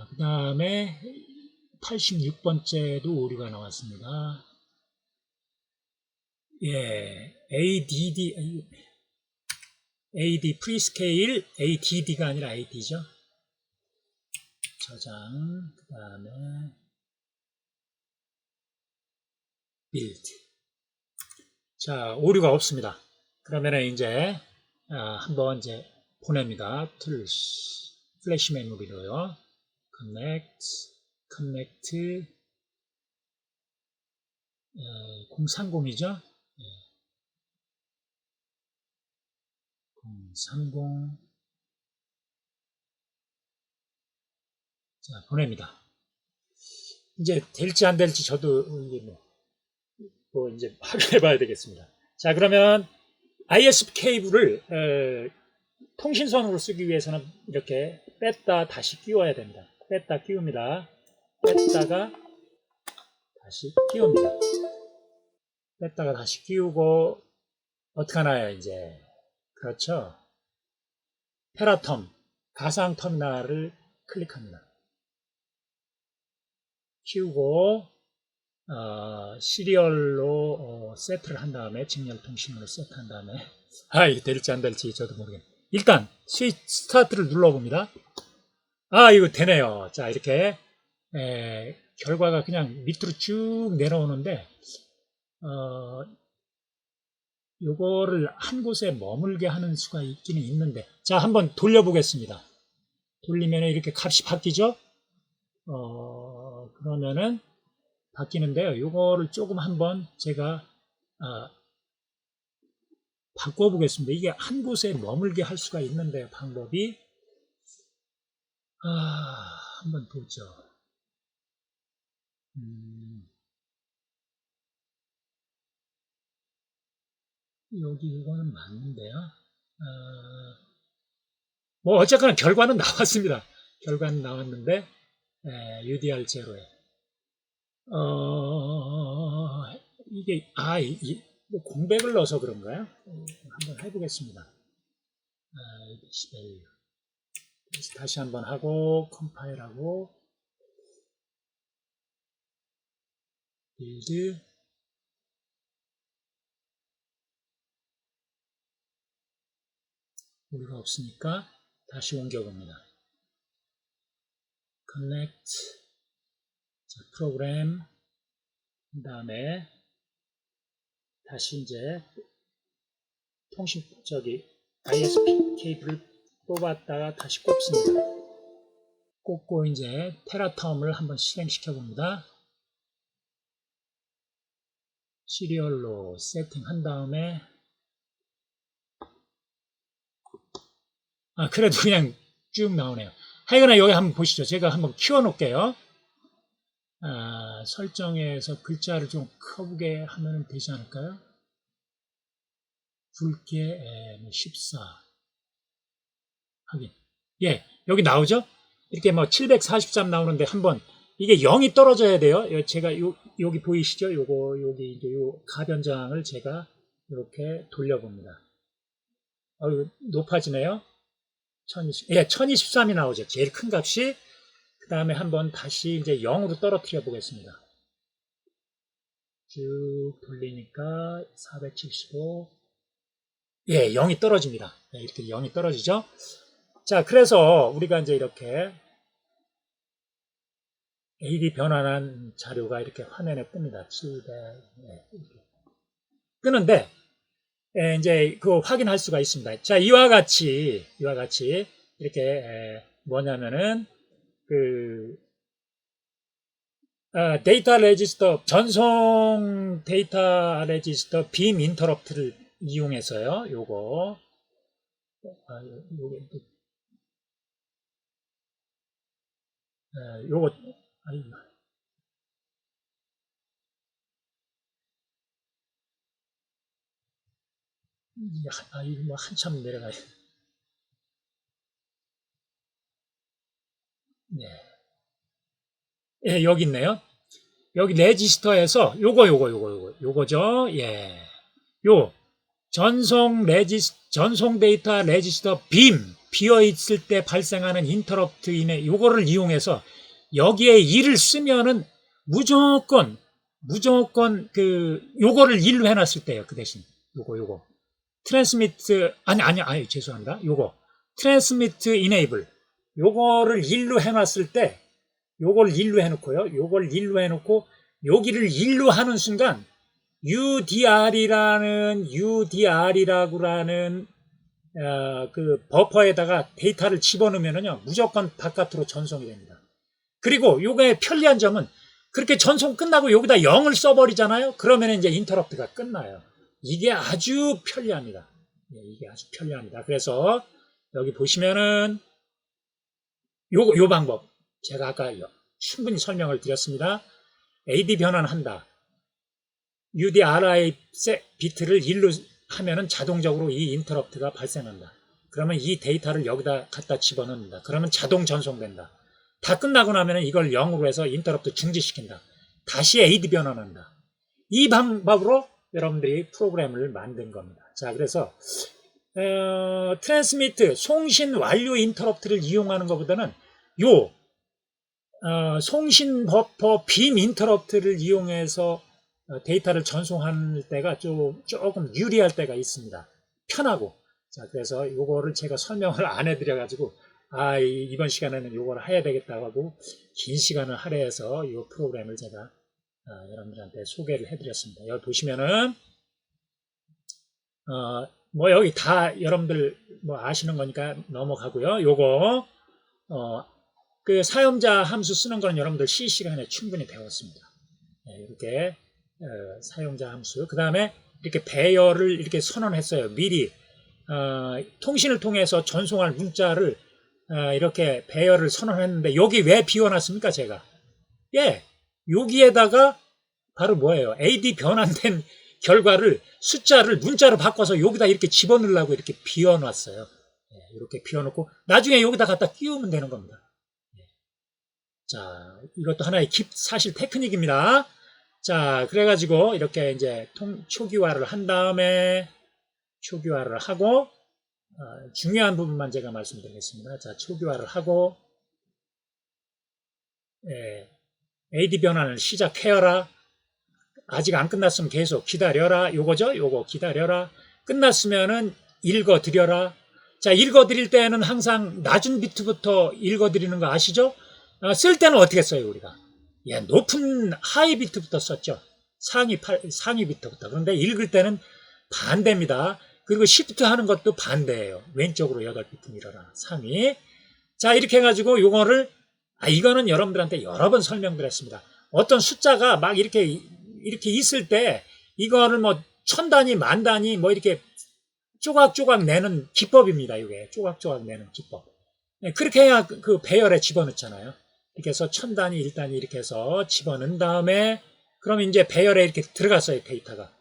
그 다음에 86번째도 오류가 나왔습니다. 예, AD 프리스케일 ADD가 아니라 AD죠. 저장, 그 다음에 빌드. 자, 오류가 없습니다. 그러면은 이제 한번 이제 보냅니다. 툴스 플래시 메모리로요. 커넥트 030이죠. 030. 자, 보냅니다. 이제 될지 안 될지 저도 이제 뭐 이제 확인해 봐야 되겠습니다. 자, 그러면 ISP 케이블을 통신선으로 쓰기 위해서는 이렇게 뺐다 다시 끼워야 됩니다. 뺐다 끼웁니다. 뺐다가 다시 끼웁니다. 뺐다가 다시 끼우고 어떻게 하나요 이제. 그렇죠. 페라텀 가상 터미널을 클릭합니다. 키우고 시리얼로 세트를 한 다음에 직렬 통신으로 세트한 다음에 이게 될지 안 될지 저도 모르겠네요. 일단 스타트를 눌러봅니다. 이거 되네요. 자, 이렇게 결과가 그냥 밑으로 쭉 내려오는데 요거를 한 곳에 머물게 하는 수가 있기는 있는데, 자, 한번 돌려보겠습니다. 돌리면 이렇게 값이 바뀌죠? 그러면은 바뀌는데요. 요거를 조금 한번 제가 바꿔보겠습니다. 이게 한 곳에 머물게 할 수가 있는데요. 방법이 한번 보죠. 여기 이거는 맞는데요. 뭐 어쨌거나 결과는 나왔습니다. 결과는 나왔는데 UDR 제로에 이게 뭐 공백을 넣어서 그런가요? 한번 해보겠습니다. 다시 한번 하고 컴파일하고 빌드 오류가 없으니까 다시 옮겨봅니다. Connect, 자, 프로그램, 그 다음에 다시 이제 통신 ISP 케이블을 뽑았다가 다시 꼽습니다. 꼽고 이제 테라텀을 한번 실행시켜 봅니다. 시리얼로 세팅한 다음에 그래도 그냥 쭉 나오네요. 하여간에 여기 한번 보시죠. 제가 한번 키워놓을게요. 설정에서 글자를 좀 크게 하면 되지 않을까요? 굵게 14 하긴. 예, 여기 나오죠? 이렇게 뭐 743 나오는데 한번 이게 0이 떨어져야 돼요. 제가 여기 보이시죠? 여기 이제 요 가변장을 제가 이렇게 돌려봅니다. 높아지네요. 1023이 나오죠. 제일 큰 값이. 그 다음에 한번 다시 이제 0으로 떨어뜨려 보겠습니다. 쭉 돌리니까 475. 0이 떨어집니다. 이렇게 0이 떨어지죠. 자, 그래서 우리가 이제 이렇게 AD 변환한 자료가 이렇게 화면에 뜹니다. 700. 뜨는데, 이제 그 확인할 수가 있습니다. 자, 이와 같이 이렇게 뭐냐면은 데이터 레지스터, 전송 데이터 레지스터 빔 인터럽트를 이용해서요. 요거 이거 뭐 한참 내려가요. 네. 예, 여기 있네요. 여기 레지스터에서 요거죠. 예. 요 전송 데이터 레지스터 빔 비어 있을 때 발생하는 인터럽트 인해 요거를 이용해서 여기에 1을 쓰면은 무조건 요거를 1로 해놨을 때요. 그 대신 요거 트랜스미트 아니 죄송합니다. 요거 트랜스미트 이네이블 요거를 1로 해놨을 때 요걸 1로 해놓고요. 요걸 1로 해놓고 여기를 1로 하는 순간 UDR이라는 그 버퍼에다가 데이터를 집어넣으면요 무조건 바깥으로 전송이 됩니다. 그리고 요거의 편리한 점은 그렇게 전송 끝나고 여기다 0을 써버리잖아요. 그러면 이제 인터럽트가 끝나요. 이게 아주 편리합니다. 이게 아주 편리합니다. 그래서 여기 보시면은 요 방법 제가 아까 충분히 설명을 드렸습니다. AD 변환한다. UDRI 비트를 1로 하면은 자동적으로 이 인터럽트가 발생한다. 그러면 이 데이터를 여기다 갖다 집어넣는다. 그러면 자동 전송된다. 다 끝나고 나면 이걸 0으로 해서 인터럽트 중지시킨다. 다시 AD 변환한다. 이 방법으로 여러분들이 프로그램을 만든 겁니다. 자, 그래서 트랜스미트 송신 완료 인터럽트를 이용하는 것보다는 송신 버퍼 빔 인터럽트를 이용해서 데이터를 전송할 때가 조금 유리할 때가 있습니다. 편하고. 자, 그래서 요거를 제가 설명을 안 해드려가지고, 이번 시간에는 요걸 해야 되겠다고 하고, 긴 시간을 할애해서 이 프로그램을 제가 여러분들한테 소개를 해드렸습니다. 여기 보시면은, 뭐 여기 다 여러분들 뭐 아시는 거니까 넘어가고요. 요거, 그 사용자 함수 쓰는 거는 여러분들 C 시간에 충분히 배웠습니다. 네, 이렇게 사용자 함수. 그 다음에 이렇게 배열을 이렇게 선언했어요. 미리 통신을 통해서 전송할 문자를 이렇게 배열을 선언했는데 여기 왜 비워놨습니까? 제가 여기에다가 바로 뭐예요? AD 변환된 결과를 숫자를 문자로 바꿔서 여기다 이렇게 집어넣으려고 이렇게 비워놨어요. 이렇게 비워놓고 나중에 여기다 갖다 끼우면 되는 겁니다. 자, 이것도 하나의 사실 테크닉입니다. 자, 그래가지고 이렇게 이제 초기화를 한 다음에 초기화를 하고 중요한 부분만 제가 말씀드리겠습니다. 자, 초기화를 하고 AD 변환을 시작해라. 아직 안 끝났으면 계속 기다려라. 요거죠? 요거 기다려라. 끝났으면은 읽어드려라. 자, 읽어드릴 때는 항상 낮은 비트부터 읽어드리는 거 아시죠? 쓸 때는 어떻게 써요, 우리가? 높은 하이 비트부터 썼죠. 상위 비트부터. 그런데 읽을 때는 반대입니다. 그리고 시프트 하는 것도 반대예요. 왼쪽으로 8비트 밀어라. 상위. 자, 이렇게 해가지고 요거를, 이거는 여러분들한테 여러 번 설명드렸습니다. 어떤 숫자가 막 이렇게 있을 때, 이거를 뭐, 1000단위, 10,000단위, 뭐 이렇게 조각조각 내는 기법입니다. 이게. 조각조각 내는 기법. 그렇게 해야 그 배열에 집어넣잖아요. 이렇게 해서 1000단위, 1단위 이렇게 해서 집어넣은 다음에, 그럼 이제 배열에 이렇게 들어갔어요, 데이터가.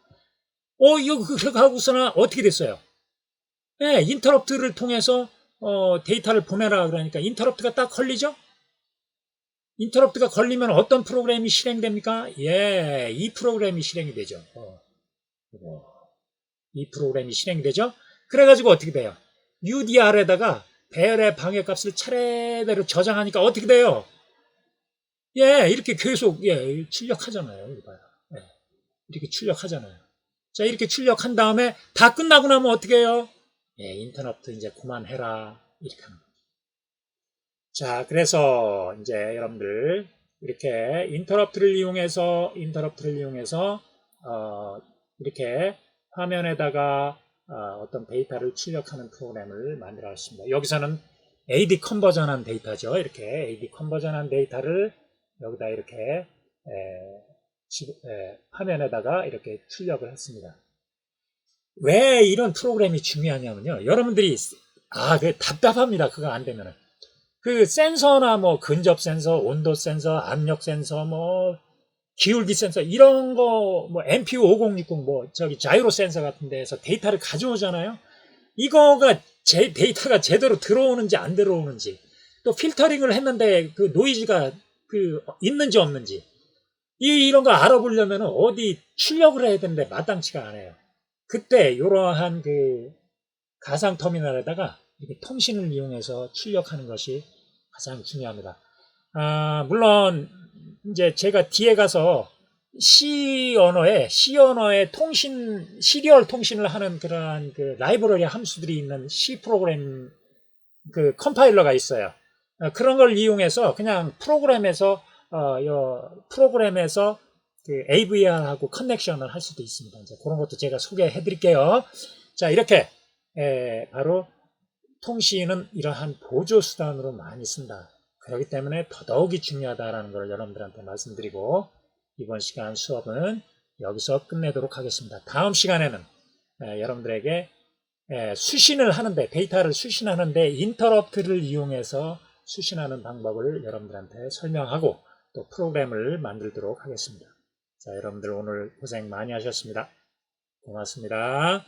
이거 그렇게 하고서는 어떻게 됐어요? 인터럽트를 통해서, 데이터를 보내라 그러니까 인터럽트가 딱 걸리죠? 인터럽트가 걸리면 어떤 프로그램이 실행됩니까? 이 프로그램이 실행이 되죠. 이 프로그램이 실행이 되죠. 그래가지고 어떻게 돼요? UDR에다가 배열의 방해값을 차례대로 저장하니까 어떻게 돼요? 이렇게 계속 출력하잖아요. 이렇게 출력하잖아요. 자, 이렇게 출력한 다음에 다 끝나고 나면 어떻게 해요? 인터럽트 이제 그만해라. 이렇게 하는 거죠. 자, 그래서 이제 여러분들 이렇게 인터럽트를 이용해서 이렇게 화면에다가 어떤 데이터를 출력하는 프로그램을 만들었습니다. 여기서는 AD 컨버전한 데이터죠. 이렇게 AD 컨버전한 데이터를 여기다 이렇게 화면에다가 이렇게 출력을 했습니다. 왜 이런 프로그램이 중요하냐면요. 여러분들이 그 답답합니다. 그거 안 되면은. 그 센서나 뭐 근접 센서, 온도 센서, 압력 센서, 뭐 기울기 센서 이런 거 뭐 MPU 5060 뭐 저기 자이로 센서 같은 데에서 데이터를 가져오잖아요. 이거가 데이터가 제대로 들어오는지 안 들어오는지, 또 필터링을 했는데 그 노이즈가 그 있는지 없는지, 이런 거 알아보려면 어디 출력을 해야 되는데 마땅치가 않아요. 그때 이러한 그 가상 터미널에다가 이렇게 통신을 이용해서 출력하는 것이 가장 중요합니다. 물론 이제 제가 뒤에 가서 C 언어의 시리얼 통신을 하는 그러한 그 라이브러리 함수들이 있는 C 프로그램 그 컴파일러가 있어요. 그런 걸 이용해서 그냥 프로그램에서 그 AVR하고 커넥션을 할 수도 있습니다. 이제 그런 것도 제가 소개해 드릴게요. 자, 이렇게 바로 통신은 이러한 보조 수단으로 많이 쓴다. 그렇기 때문에 더더욱이 중요하다라는 걸 여러분들한테 말씀드리고, 이번 시간 수업은 여기서 끝내도록 하겠습니다. 다음 시간에는 여러분들에게 수신을 하는데, 데이터를 수신하는데 인터럽트를 이용해서 수신하는 방법을 여러분들한테 설명하고 또 프로그램을 만들도록 하겠습니다. 자, 여러분들 오늘 고생 많이 하셨습니다. 고맙습니다.